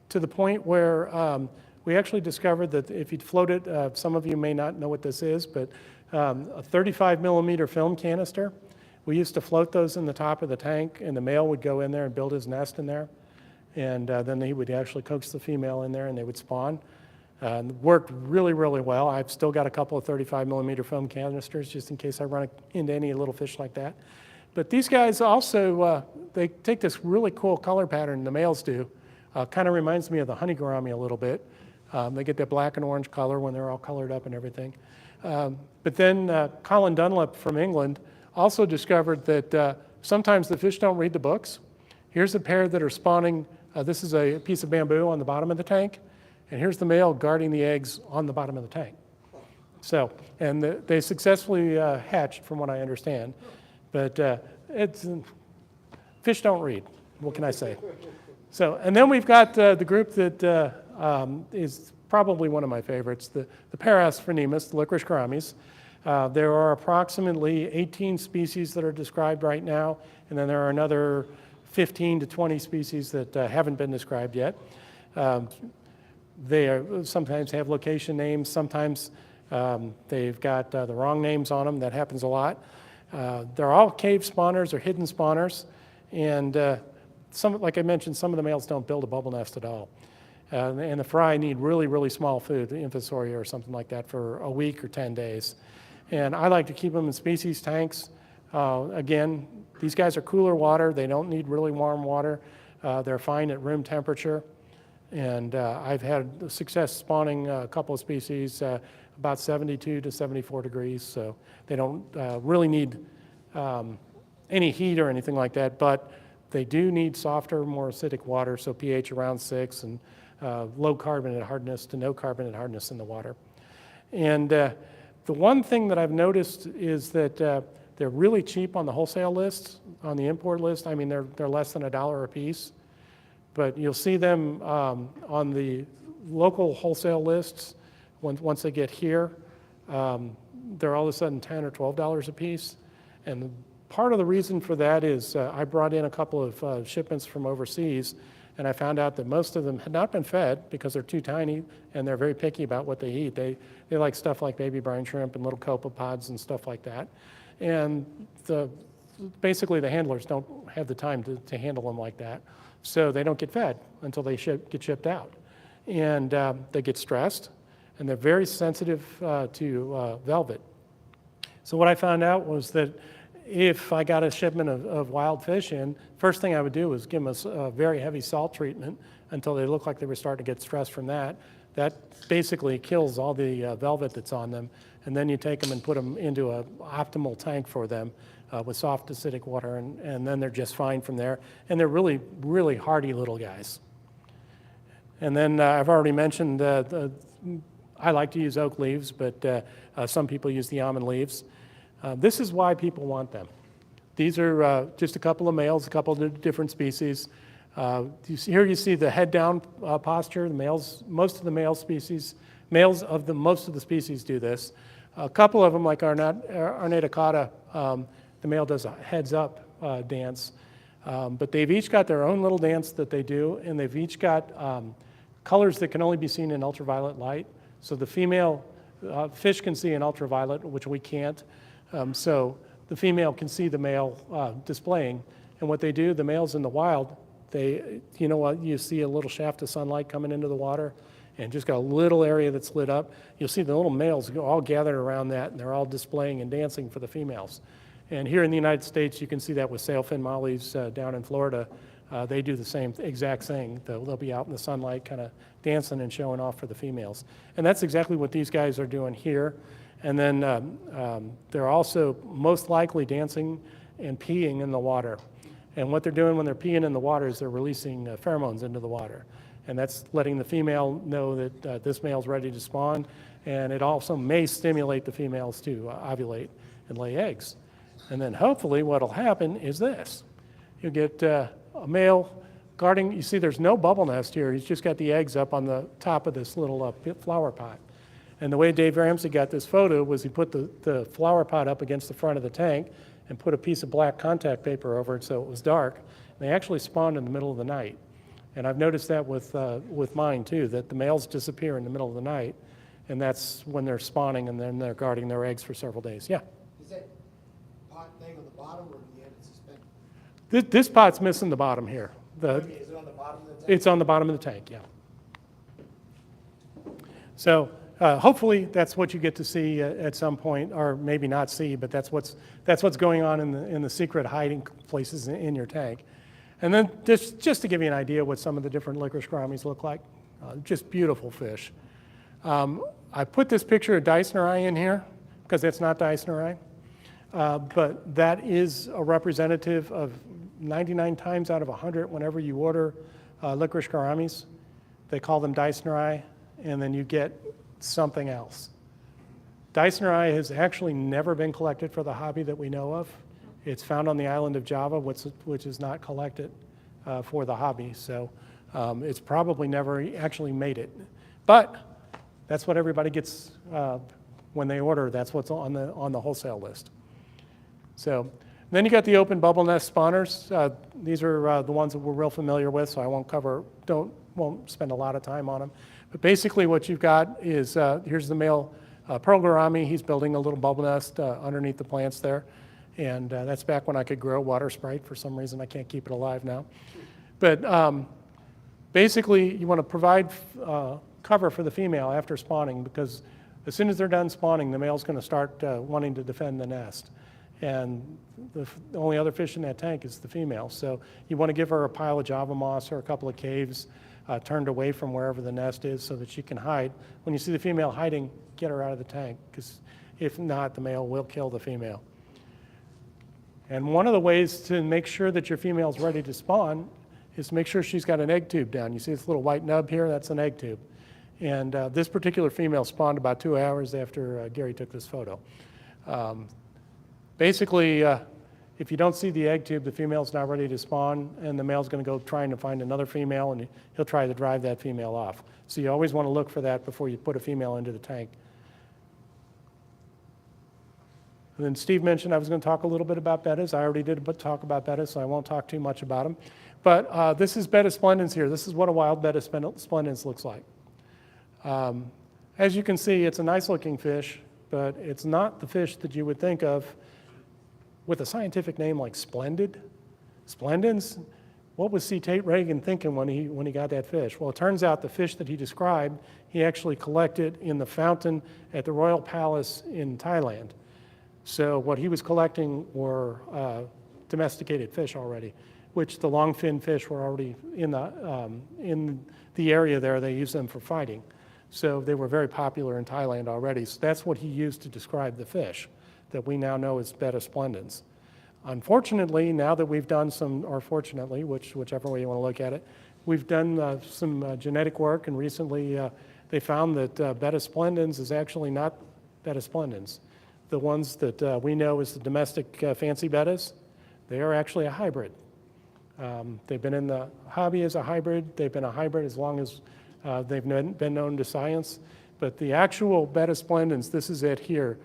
to the point where we actually discovered that if you'd float it, some of you may not know what this is, but a 35 millimeter film canister. We used to float those in the top of the tank, and the male would go in there and build his nest in there. And then he would actually coax the female in there, and they would spawn. Worked really, really well. I've still got a couple of 35 millimeter film canisters just in case I run into any little fish like that. But these guys also, they take this really cool color pattern, the males do. Kind of reminds me of the honey gourami a little bit. They get that black and orange color when they're all colored up and everything. But then Colin Dunlop from England also discovered that sometimes the fish don't read the books. Here's a pair that are spawning. This is a piece of bamboo on the bottom of the tank, and here's the male guarding the eggs on the bottom of the tank. So, and they successfully hatched, from what I understand. But fish don't read. What can I say? So, and then we've got the group that is probably one of my favorites, the Parasphonemus, the licorice gouramis. There are approximately 18 species that are described right now, and then there are another 15 to 20 species that haven't been described yet. They sometimes have location names, sometimes they've got the wrong names on them. That happens a lot. They're all cave spawners or hidden spawners, and like I mentioned, some of the males don't build a bubble nest at all. And the fry need really, really small food, the infantoria or something like that, for a week or 10 days. And I like to keep them in species tanks. Again, these guys are cooler water. They don't need really warm water. They're fine at room temperature. And I've had success spawning a couple of species about 72 to 74 degrees. So they don't really need any heat or anything like that, but they do need softer, more acidic water, so pH around 6 and low carbonate hardness to no carbonate hardness in the water. And the one thing that I've noticed is that they're really cheap on the wholesale list, on the import list. I mean, they're less than $1 a piece, but you'll see them on the local wholesale lists. Once they get here, they're all of a sudden $10 or $12 a piece. And part of the reason for that is I brought in a couple of shipments from overseas, and I found out that most of them had not been fed because they're too tiny and they're very picky about what they eat. They like stuff like baby brine shrimp and little copepods and stuff like that. And basically the handlers don't have the time to handle them like that. So they don't get fed until they get shipped out. And they get stressed, and they're very sensitive to velvet. So what I found out was that if I got a shipment of wild fish in, first thing I would do was give them a very heavy salt treatment until they looked like they were starting to get stressed from that. That basically kills all the velvet that's on them. And then you take them and put them into an optimal tank for them with soft acidic water, and then they're just fine from there. And they're really, really hardy little guys. And then I've already mentioned I like to use oak leaves, but some people use the almond leaves. This is why people want them. These are just a couple of males, a couple of different species. Here you see the head down posture. The males, most of the male species, most of the species do this. A couple of them, like Arnatacata, the male does a heads up dance. But they've each got their own little dance that they do, and they've each got colors that can only be seen in ultraviolet light. So the female fish can see in ultraviolet, which we can't. So the female can see the male displaying. And what they do, the males in the wild, you see a little shaft of sunlight coming into the water and just got a little area that's lit up. You'll see the little males all gathered around that, and they're all displaying and dancing for the females. And here in the United States, you can see that with sailfin mollies down in Florida. They do the same exact thing. They'll be out in the sunlight kind of dancing and showing off for the females. And that's exactly what these guys are doing here. And then they're also most likely dancing and peeing in the water. And what they're doing when they're peeing in the water is they're releasing pheromones into the water. And that's letting the female know that this male's ready to spawn. And it also may stimulate the females to ovulate and lay eggs. And then hopefully what'll happen is this. You'll get a male guarding, you see there's no bubble nest here. He's just got the eggs up on the top of this little flower pot. And the way Dave Ramsey got this photo was he put the flower pot up against the front of the tank and put a piece of black contact paper over it so it was dark. And they actually spawned in the middle of the night. And I've noticed that with mine too, that the males disappear in the middle of the night, and that's when they're spawning, and then they're guarding their eggs for several days. Yeah? Is that pot thing on the bottom, or do you have it suspended? This pot's missing the bottom here. Okay, is it on the bottom of the tank? It's on the bottom of the tank, yeah. So hopefully that's what you get to see at some point, or maybe not see, but that's what's going on in the secret hiding places in your tank. And then just to give you an idea what some of the different licorice gouramis look like, just beautiful fish. I put this picture of Dicynori in here because that's not Dicynori, but that is a representative of 99 times out of 100 whenever you order licorice gouramis, they call them Dicynori, and then you get something else. Dicynori has actually never been collected for the hobby that we know of. It's found on the island of Java, which is not collected for the hobby. So it's probably never actually made it. But that's what everybody gets when they order. That's what's on the wholesale list. So then you got the open bubble nest spawners. These are the ones that we're real familiar with, so I won't spend a lot of time on them. But basically what you've got is, here's the male pearl gourami. He's building a little bubble nest underneath the plants there. And that's back when I could grow water sprite. For some reason, I can't keep it alive now. But basically, you want to provide cover for the female after spawning, because as soon as they're done spawning, the male's going to start wanting to defend the nest. And the only other fish in that tank is the female. So you want to give her a pile of Java moss or a couple of caves turned away from wherever the nest is so that she can hide. When you see the female hiding, get her out of the tank, because if not, the male will kill the female. And one of the ways to make sure that your female is ready to spawn is to make sure she's got an egg tube down. You see this little white nub here? That's an egg tube. And this particular female spawned about 2 hours after Gary took this photo. Basically, if you don't see the egg tube, the female's not ready to spawn, and the male's going to go trying to find another female, and he'll try to drive that female off. So you always want to look for that before you put a female into the tank. And then Steve mentioned I was going to talk a little bit about bettas. I already did talk about bettas, so I won't talk too much about them. But this is Betta splendens here. This is what a wild Betta splendens looks like. As you can see, it's a nice looking fish, but it's not the fish that you would think of with a scientific name like splendid. Splendens? What was C. Tate Reagan thinking when he got that fish? Well, it turns out the fish that he described, he actually collected in the fountain at the Royal Palace in Thailand. So what he was collecting were domesticated fish already, which the long-fin fish were already in the area there. They used them for fighting. So they were very popular in Thailand already. So that's what he used to describe the fish that we now know as Betta splendens. Unfortunately, now that we've done some, or fortunately, whichever way you want to look at it, we've done some genetic work, and recently they found that Betta splendens is actually not Betta splendens. The ones that we know as the domestic fancy bettas, they are actually a hybrid. They've been in the hobby as a hybrid. They've been a hybrid as long as they've been known to science. But the actual Betta splendens, this is it here.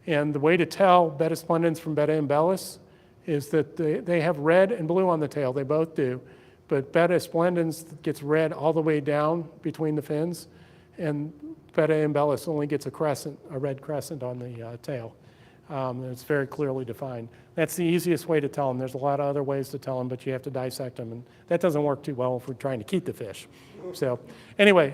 And the way to tell Betta splendens from Betta embellus is that they have red and blue on the tail. They both do. But Betta splendens gets red all the way down between the fins, and Betta embellus only gets a red crescent on the tail. It's very clearly defined. That's the easiest way to tell them. There's a lot of other ways to tell them, but you have to dissect them, and that doesn't work too well if we're trying to keep the fish. So anyway,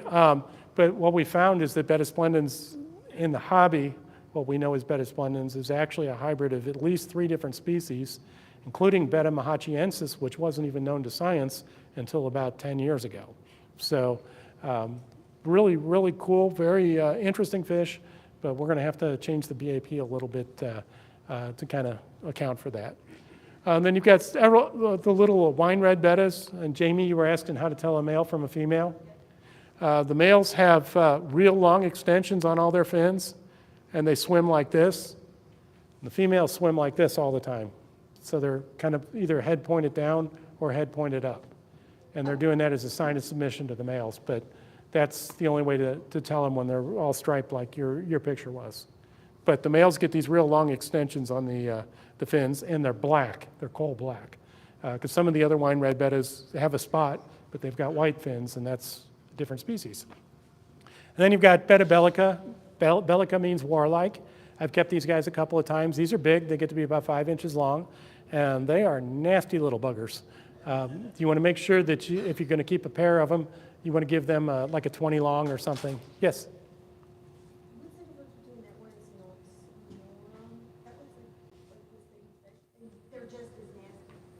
but what we found is that Betta splendens in the hobby, what we know as Betta splendens, is actually a hybrid of at least 3 different species, including Betta mahachiensis, which wasn't even known to science until about 10 years ago. So really, really cool, very interesting fish, but we're going to have to change the BAP a little bit to kind of account for that. Then you've got the little wine red bettas, and Jamie, you were asking how to tell a male from a female. The males have real long extensions on all their fins, and they swim like this. The females swim like this all the time. So they're kind of either head pointed down or head pointed up. And they're doing that as a sign of submission to the males, but that's the only way to tell them when they're all striped like your picture was. But the males get these real long extensions on the fins, and they're black. They're coal black. Because some of the other wine red bettas have a spot, but they've got white fins, and that's a different species. And then you've got Betta bellica. Bellica means warlike. I've kept these guys a couple of times. These are big. They get to be about 5 inches long, and they are nasty little buggers. You want to make sure that if you're going to keep a pair of them, you want to give them like a 20 long or something. Yes?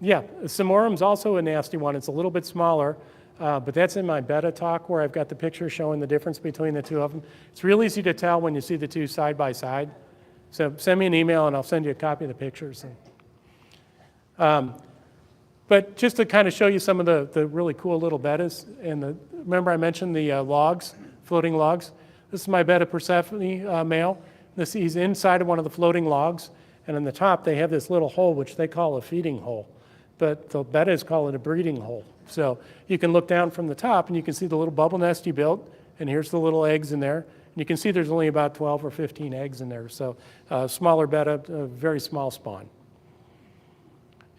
Yeah, Samorum's also a nasty one. It's a little bit smaller, but that's in my Betta talk where I've got the picture showing the difference between the two of them. It's real easy to tell when you see the two side by side. So send me an email and I'll send you a copy of the pictures. But just to kind of show you some of the really cool little bettas, and remember I mentioned the logs, floating logs. This is my Betta Persephone male. He's inside of one of the floating logs. And on the top, they have this little hole, which they call a feeding hole. But the bettas call it a breeding hole. So you can look down from the top, and you can see the little bubble nest you built, and here's the little eggs in there. And you can see there's only about 12 or 15 eggs in there. So smaller betta, a very small spawn.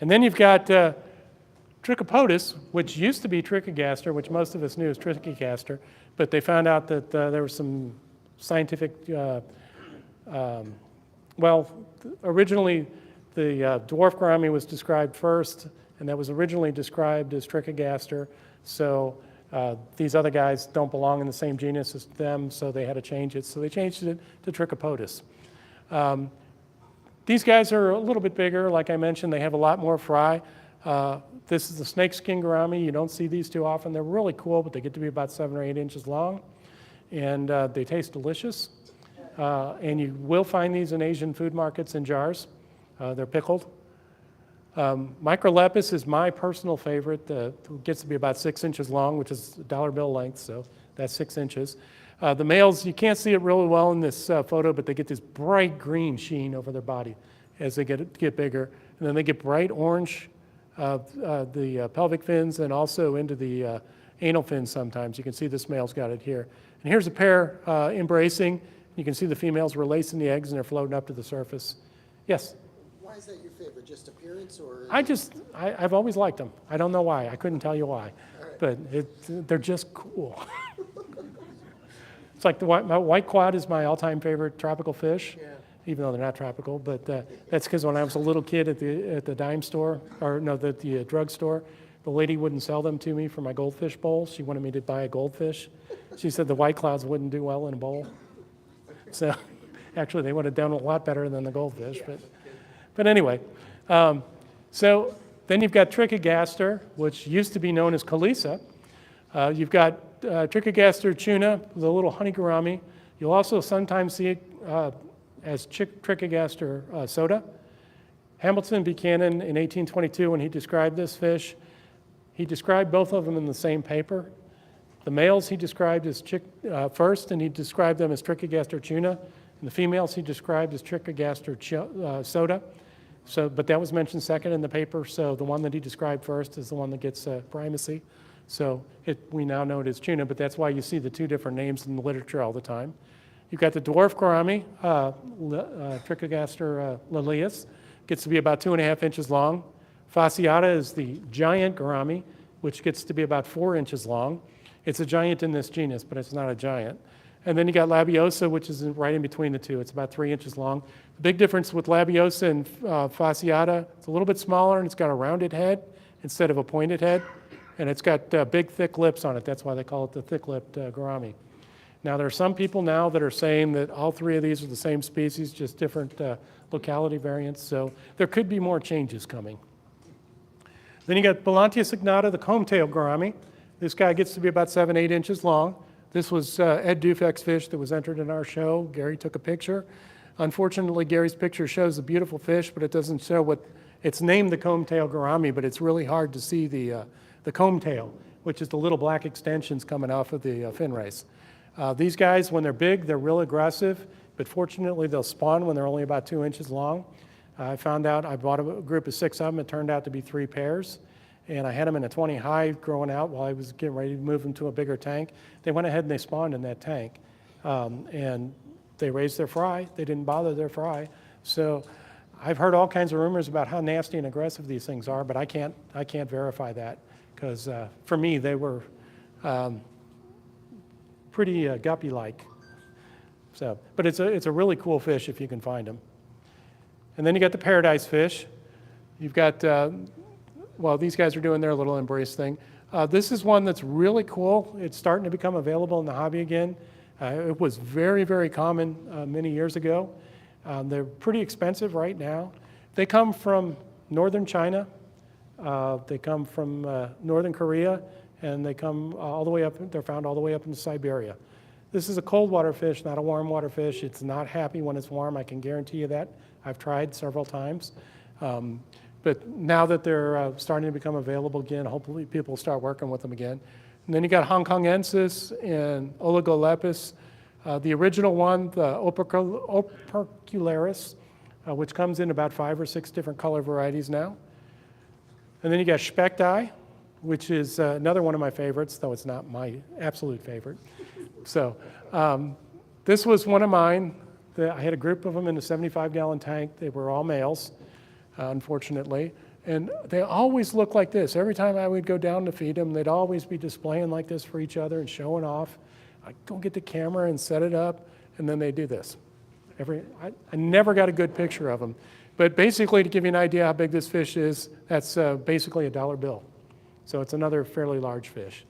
And then you've got Trichopodus, which used to be Trichogaster, which most of us knew as Trichogaster, but they found out that there was some scientific, originally the dwarf gourami was described first, and that was originally described as Trichogaster. So these other guys don't belong in the same genus as them, so they had to change it. So they changed it to Trichopodus. These guys are a little bit bigger. Like I mentioned, they have a lot more fry. This is the snakeskin gourami. You don't see these too often. They're really cool, but they get to be about 7 or 8 inches long, and they taste delicious. And you will find these in Asian food markets in jars. They're pickled. Micropus is my personal favorite. It gets to be about 6 inches long, which is a dollar bill length, so that's 6 inches. The males, you can't see it really well in this photo, but they get this bright green sheen over their body as they get bigger. And then they get bright orange, the pelvic fins, and also into the anal fins sometimes. You can see this male's got it here. And here's a pair embracing. You can see the females releasing the eggs, and they're floating up to the surface. Yes? Why is that your favorite? Just appearance or? I've always liked them. I don't know why. I couldn't tell you why. Right. But they're just cool. It's like my white quad is my all-time favorite tropical fish, Yeah. even though they're not tropical. But that's because when I was a little kid at the dime store, or no, the drug store, the lady wouldn't sell them to me for my goldfish bowl. She wanted me to buy a goldfish. She said the white clouds wouldn't do well in a bowl. So actually, they would have done a lot better than the goldfish. But anyway, so then you've got Trichogaster, which used to be known as Kalisa. You've got Trichogaster tuna, the little honey gourami. You'll also sometimes see it as Trichogaster soda. Hamilton Buchanan in 1822, when he described this fish, he described both of them in the same paper. The males he described as first, and he described them as Trichogaster tuna, and the females he described as Trichogaster soda. So, but that was mentioned second in the paper, so the one that he described first is the one that gets primacy. So we now know it as tuna, but that's why you see the two different names in the literature all the time. You've got the dwarf gourami, Trichogaster lilius, gets to be about 2.5 inches long. Fasciata is the giant gourami, which gets to be about 4 inches long. It's a giant in this genus, but it's not a giant. And then you got labiosa, which is right in between the two. It's about 3 inches long. The big difference with labiosa and fasciata, it's a little bit smaller, and it's got a rounded head instead of a pointed head. And it's got big, thick lips on it. That's why they call it the thick-lipped gourami. Now, there are some people now that are saying that all three of these are the same species, just different locality variants. So there could be more changes coming. Then you got Balantia signata, the Combtail gourami. This guy gets to be about 7, 8 inches long. This was Ed Dufek's fish that was entered in our show. Gary took a picture. Unfortunately, Gary's picture shows a beautiful fish, but it doesn't show what, it's named the Combtail gourami, but it's really hard to see the Combtail, which is the little black extensions coming off of the fin race. These guys, when they're big, they're real aggressive, but fortunately they'll spawn when they're only about 2 inches long. I found out, I bought a group of 6 of them. It turned out to be 3 pairs. And I had them in a 20 high growing out while I was getting ready to move them to a bigger tank. They went ahead and they spawned in that tank. And they raised their fry. They didn't bother their fry. So I've heard all kinds of rumors about how nasty and aggressive these things are, but I can't verify that. Because for me, they were pretty guppy-like. So, but it's a really cool fish if you can find them. And then you got the paradise fish. You've got, well, these guys are doing their little embrace thing. This is one that's really cool. It's starting to become available in the hobby again. It was very, very common many years ago. They're pretty expensive right now. They come from northern China. They come from northern Korea, and they come all the way up, they're found all the way up into Siberia. This is a cold water fish, not a warm water fish. It's not happy when it's warm, I can guarantee you that. I've tried several times. But now that they're starting to become available again, hopefully people will start working with them again. And then you got Hongkongensis and Oligolepis. The original one, the opercularis, which comes in about 5 or 6 different color varieties now. And then you got Speckti, which is another one of my favorites, though it's not my absolute favorite. So this was one of mine. I had a group of them in a 75-gallon tank. They were all males, unfortunately. And they always looked like this. Every time I would go down to feed them, they'd always be displaying like this for each other and showing off. I'd go get the camera and set it up, and then they do this. I never got a good picture of them. But basically, to give you an idea how big this fish is, that's basically a $1 bill. So it's another fairly large fish.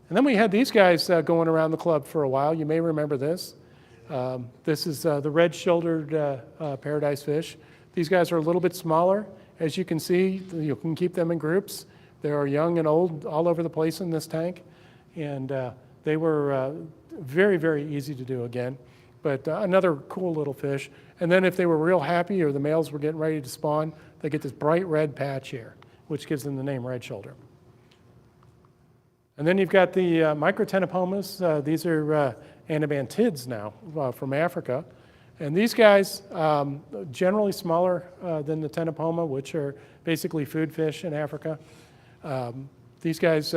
And then we had these guys going around the club for a while. You may remember this. This is the red-shouldered paradise fish. These guys are a little bit smaller. As you can see, you can keep them in groups. They are young and old all over the place in this tank. And they were very, very easy to do again. But another cool little fish. And then if they were real happy or the males were getting ready to spawn, they get this bright red patch here, which gives them the name red shoulder. And then you've got the microtenopomas. These are anabantoids now from Africa. And these guys, generally smaller than the tenopoma, which are basically food fish in Africa. These guys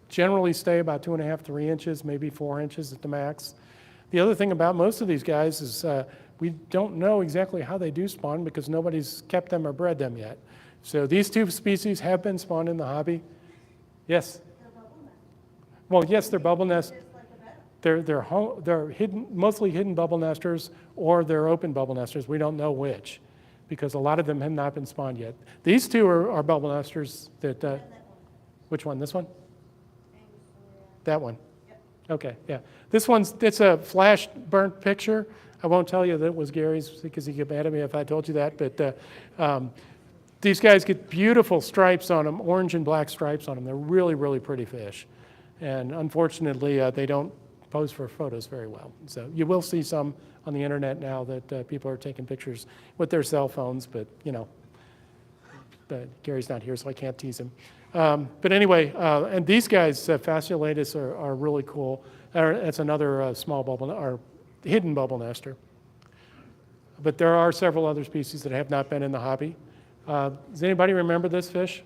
generally stay about 2.5, 3 inches, maybe 4 inches at the max. The other thing about most of these guys is we don't know exactly how they do spawn because nobody's kept them or bred them yet. So these 2 species have been spawned in the hobby. Yes? They're bubble nesters. Well, yes, they're bubble nest. Just like a Betta. They're hidden, mostly hidden bubble nesters, or they're open bubble nesters. We don't know which, because a lot of them have not been spawned yet. These 2 are bubble nesters that, And that one. which one, this one? Angus, That one? Yep. Okay, yeah. This one's, it's a flash burnt picture. I won't tell you that it was Gary's because he'd get mad at me if I told you that, but these guys get beautiful stripes on them, orange and black stripes on them. They're really, really pretty fish. And unfortunately, they don't pose for photos very well. So you will see some on the internet now that people are taking pictures with their cell phones, but you know, Gary's not here, so I can't tease him. But anyway, and these guys, fasciolatus, are really cool. It's another small bubble, or hidden bubble nester. But there are several other species that have not been in the hobby. Does anybody remember this fish?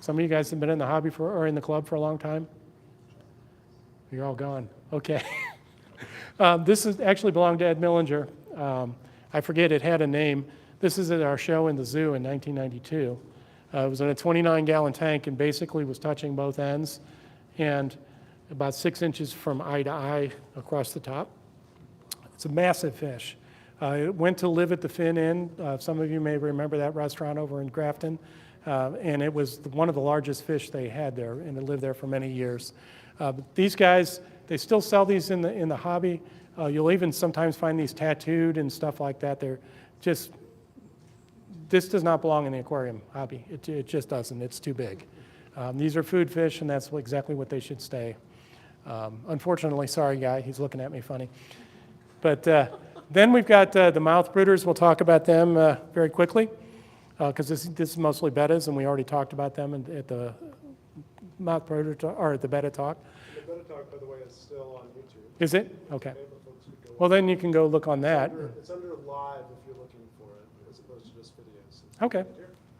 Some of you guys have been in the hobby or in the club for a long time? You're all gone. Okay. This is actually belonged to Ed Millinger. I forget, it had a name. This is at our show in the zoo in 1992. It was in a 29-gallon tank and basically was touching both ends and about 6 inches from eye to eye across the top. It's a massive fish. It went to live at the Fin Inn. Some of you may remember that restaurant over in Grafton. And it was one of the largest fish they had there, and it lived there for many years. These guys, they still sell these in the hobby. You'll even sometimes find these tattooed and stuff like that. They're just, this does not belong in the aquarium hobby. It just doesn't. It's too big. These are food fish, and that's exactly what they should stay. Unfortunately, sorry guy, he's looking at me funny. But then we've got the mouth brooders. We'll talk about them very quickly because this is mostly bettas, and we already talked about them at the mouth brooder or at the Betta talk. The Betta talk, by the way, is still on YouTube. Is it? Okay. Maybe folks could go Well, then you can go look on that. It's under live if you're looking for it, as opposed to just videos. Okay.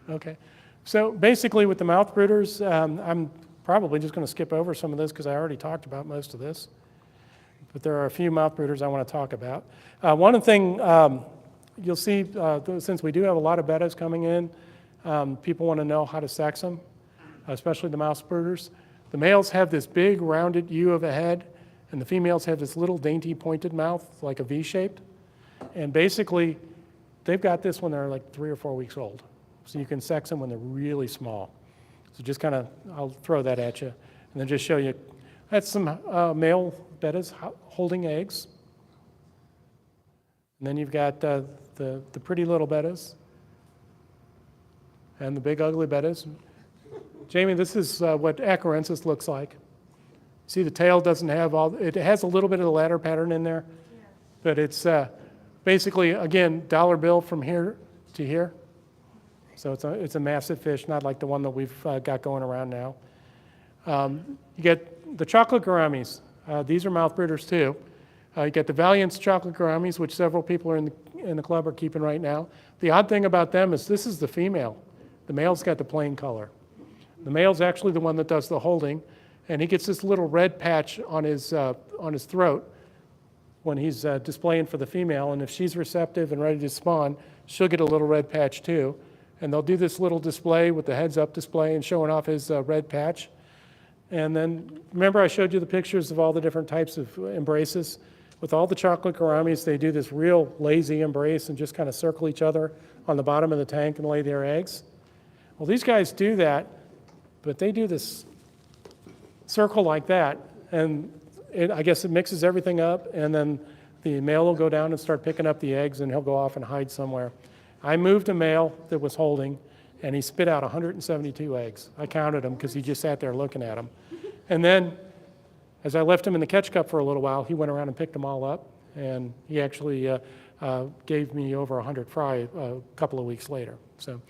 Okay. So basically with the mouth brooders, I'm probably just going to skip over some of this because I already talked about most of this. But there are a few mouth brooders I want to talk about. One thing you'll see, since we do have a lot of bettas coming in, people want to know how to sex them, especially the mouth brooders. The males have this big rounded U of a head, and the females have this little dainty pointed mouth, like a V-shaped. And basically, they've got this when they're like 3 or 4 weeks old. So you can sex them when they're really small. So just kind of, I'll throw that at you, and then just show you. That's some male bettas holding eggs. And then you've got the pretty little bettas and the big ugly bettas. Jamie, this is what Acarensis looks like. See, the tail doesn't have it has a little bit of the ladder pattern in there, but it's basically, again, dollar bill from here to here. So it's a massive fish, not like the one that we've got going around now. You get the chocolate gouramis. These are mouth brooders too. You get the Valiant's chocolate gouramis, which several people are in the club are keeping right now. The odd thing about them is this is the female. The male's got the plain color. The male's actually the one that does the holding, and he gets this little red patch on his throat when he's displaying for the female, and if she's receptive and ready to spawn, she'll get a little red patch too. And they'll do this little display with the heads-up display and showing off his red patch. And then, remember I showed you the pictures of all the different types of embraces? With all the chocolate gouramis, they do this real lazy embrace and just kind of circle each other on the bottom of the tank and lay their eggs. Well, these guys do that, but they do this circle like that, and I guess it mixes everything up, and then the male will go down and start picking up the eggs, and he'll go off and hide somewhere. I moved a male that was holding, and he spit out 172 eggs. I counted them because he just sat there looking at them. And then, as I left him in the catch cup for a little while, he went around and picked them all up, and he actually gave me over 100 fry a couple of weeks later. So,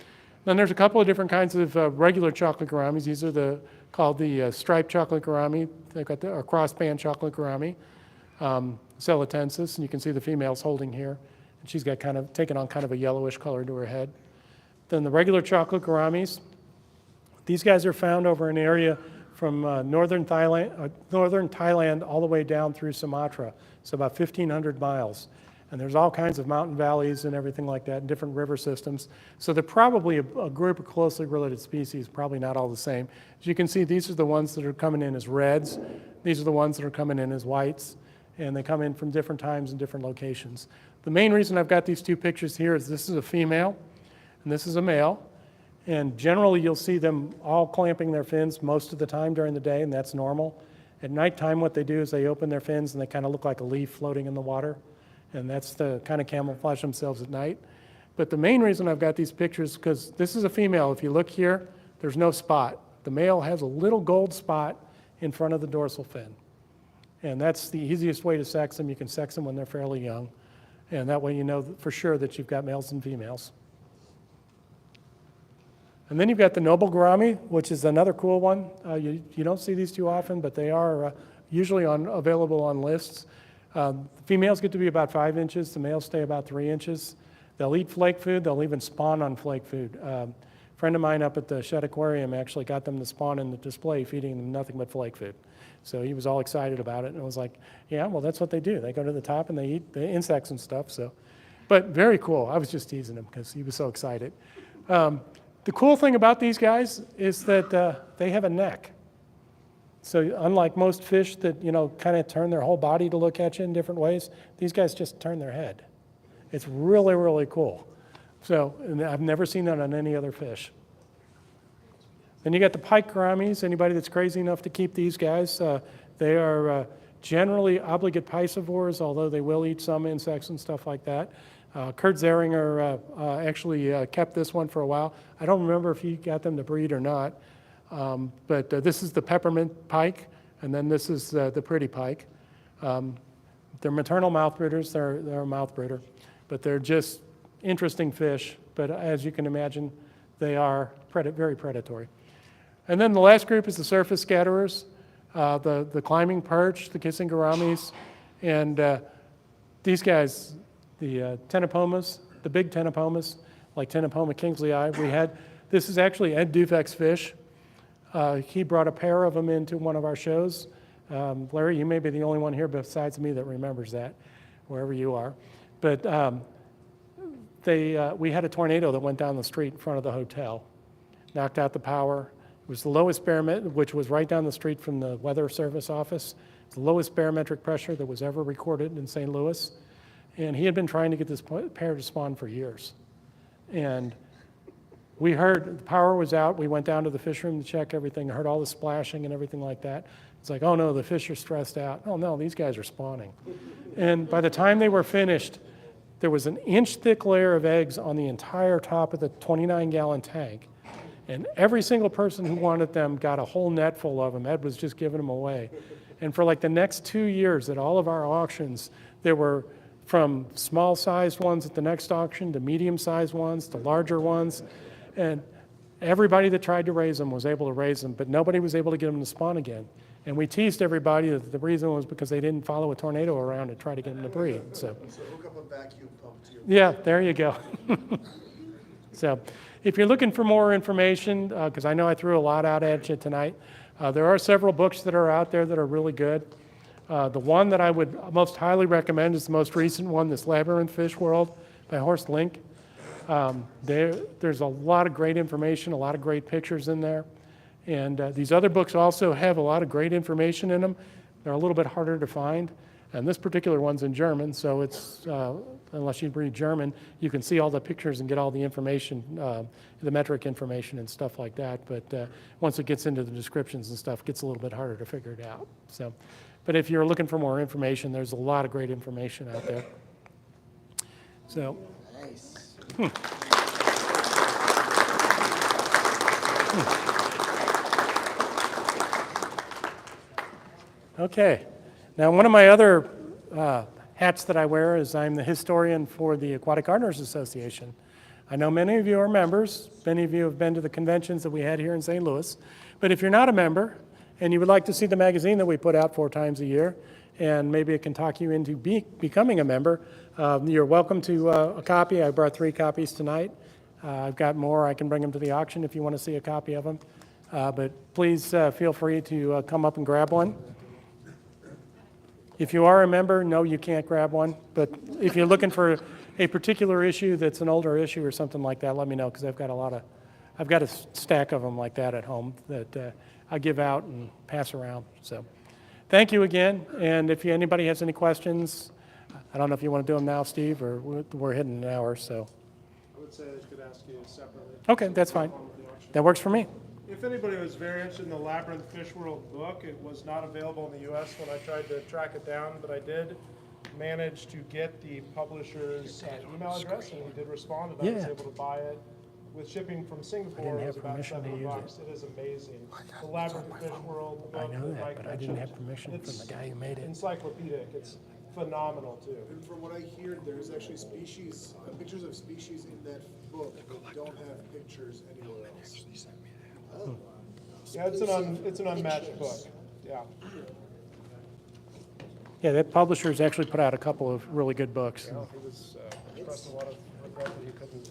then there's a couple of different kinds of regular chocolate gouramis. These are called the striped chocolate gourami. They've got the cross-band chocolate gourami, celatensis, and you can see the female's holding here. And she's got taken on kind of a yellowish color to her head. Then the regular chocolate gouramis, these guys are found over an area from northern Thailand all the way down through Sumatra. So about 1,500 miles. And there's all kinds of mountain valleys and everything like that, and different river systems. So they're probably a group of closely related species, probably not all the same. As you can see, these are the ones that are coming in as reds. These are the ones that are coming in as whites. And they come in from different times and different locations. The main reason I've got these two pictures here is this is a female and this is a male. And generally you'll see them all clamping their fins most of the time during the day, and that's normal. At nighttime, what they do is they open their fins and they kind of look like a leaf floating in the water. And that's to kind of camouflage themselves at night. But the main reason I've got these pictures, because this is a female. If you look here, there's no spot. The male has a little gold spot in front of the dorsal fin. And that's the easiest way to sex them. You can sex them when they're fairly young. And that way you know for sure that you've got males and females. And then you've got the noble gourami, which is another cool one. You don't see these too often, but they are usually available on lists. The females get to be about 5 inches. The males stay about 3 inches. They'll eat flake food. They'll even spawn on flake food. A friend of mine up at the Shed Aquarium actually got them to spawn in the display, feeding them nothing but flake food. So he was all excited about it, and I was like, yeah, well, that's what they do. They go to the top and they eat the insects and stuff. So, but very cool. I was just teasing him because he was so excited. The cool thing about these guys is that they have a neck. So unlike most fish that, kind of turn their whole body to look at you in different ways, these guys just turn their head. It's really, really cool. So, and I've never seen that on any other fish. Then you got the pike gouramis. Anybody that's crazy enough to keep these guys, they are generally obligate piscivores, although they will eat some insects and stuff like that. Kurt Zeringer actually kept this one for a while. I don't remember if he got them to breed or not. But this is the peppermint pike, and then this is the pretty pike. They're maternal mouth breeders. They're a mouth breeder, but they're just interesting fish. But as you can imagine, they are very predatory. And then the last group is the surface scatterers, the climbing perch, the kissing gouramis, and these guys, the Tenopomas, the big Tenopomas, like Tenopoma kingsley. This is actually Ed Dufek's fish. He brought a pair of them into one of our shows. Larry, you may be the only one here besides me that remembers that, wherever you are. But we had a tornado that went down the street in front of the hotel, knocked out the power. It was the lowest barometric, which was right down the street from the Weather Service office, the lowest barometric pressure that was ever recorded in St. Louis. And he had been trying to get this pair to spawn for years. And we heard the power was out. We went down to the fish room to check everything, heard all the splashing and everything like that. It's like, oh no, the fish are stressed out. Oh no, these guys are spawning. And by the time they were finished, there was an inch-thick layer of eggs on the entire top of the 29-gallon tank. And every single person who wanted them got a whole net full of them. Ed was just giving them away. And for like the next 2 years at all of our auctions, there were from small-sized ones at the next auction to medium-sized ones to larger ones. And everybody that tried to raise them was able to raise them, but nobody was able to get them to spawn again. And we teased everybody that the reason was because they didn't follow a tornado around and try to get them to breed. So hook up a vacuum pump to your. yeah, there you go. So if you're looking for more information, because I know I threw a lot out at you tonight, there are several books that are out there that are really good. The one that I would most highly recommend is the most recent one, this Labyrinth Fish World by Horst Link. There's a lot of great information, a lot of great pictures in there. And these other books also have a lot of great information in them. They're a little bit harder to find. And this particular one's in German, so it's, unless you read German, you can see all the pictures and get all the information, the metric information and stuff like that. But once it gets into the descriptions and stuff, it gets a little bit harder to figure it out. So, but if you're looking for more information, there's a lot of great information out there. So. Nice. Okay. Now, one of my other hats that I wear is I'm the historian for the Aquatic Gardeners Association. I know many of you are members. Many of you have been to the conventions that we had here in St. Louis. But if you're not a member and you would like to see the magazine that we put out 4 times a year, and maybe it can talk you into becoming a member, you're welcome to a copy. I brought 3 copies tonight. I've got more. I can bring them to the auction if you want to see a copy of them. But please feel free to come up and grab one. If you are a member, no, you can't grab one. But if you're looking for a particular issue that's an older issue or something like that, let me know, because I've got a stack of them like that at home that I give out and pass around. So thank you again. And if anybody has any questions, I don't know if you want to do them now, Steve, or we're hitting an hour, so. I would say I could ask you separately. Okay, that's fine. That works for me. If anybody was very interested in the Labyrinth Fish World book, it was not available in the U.S. when I tried to track it down, but I did manage to get the publisher's email address, and he did respond, and I was Yeah. able to buy it. With shipping from Singapore, it was have about permission to use $7. It is amazing. The Labyrinth Fish World book. I know that, Mike but I didn't have mentioned, permission from it's the guy who made it. encyclopedic. It's phenomenal, too. And from what I hear, there's actually species, pictures of species in that book that don't have pictures anywhere else. Oh. Yeah, it's an unmatched book. Yeah. Yeah, that publisher's actually put out a couple of really good books. He was expressed a lot of regret that he couldn't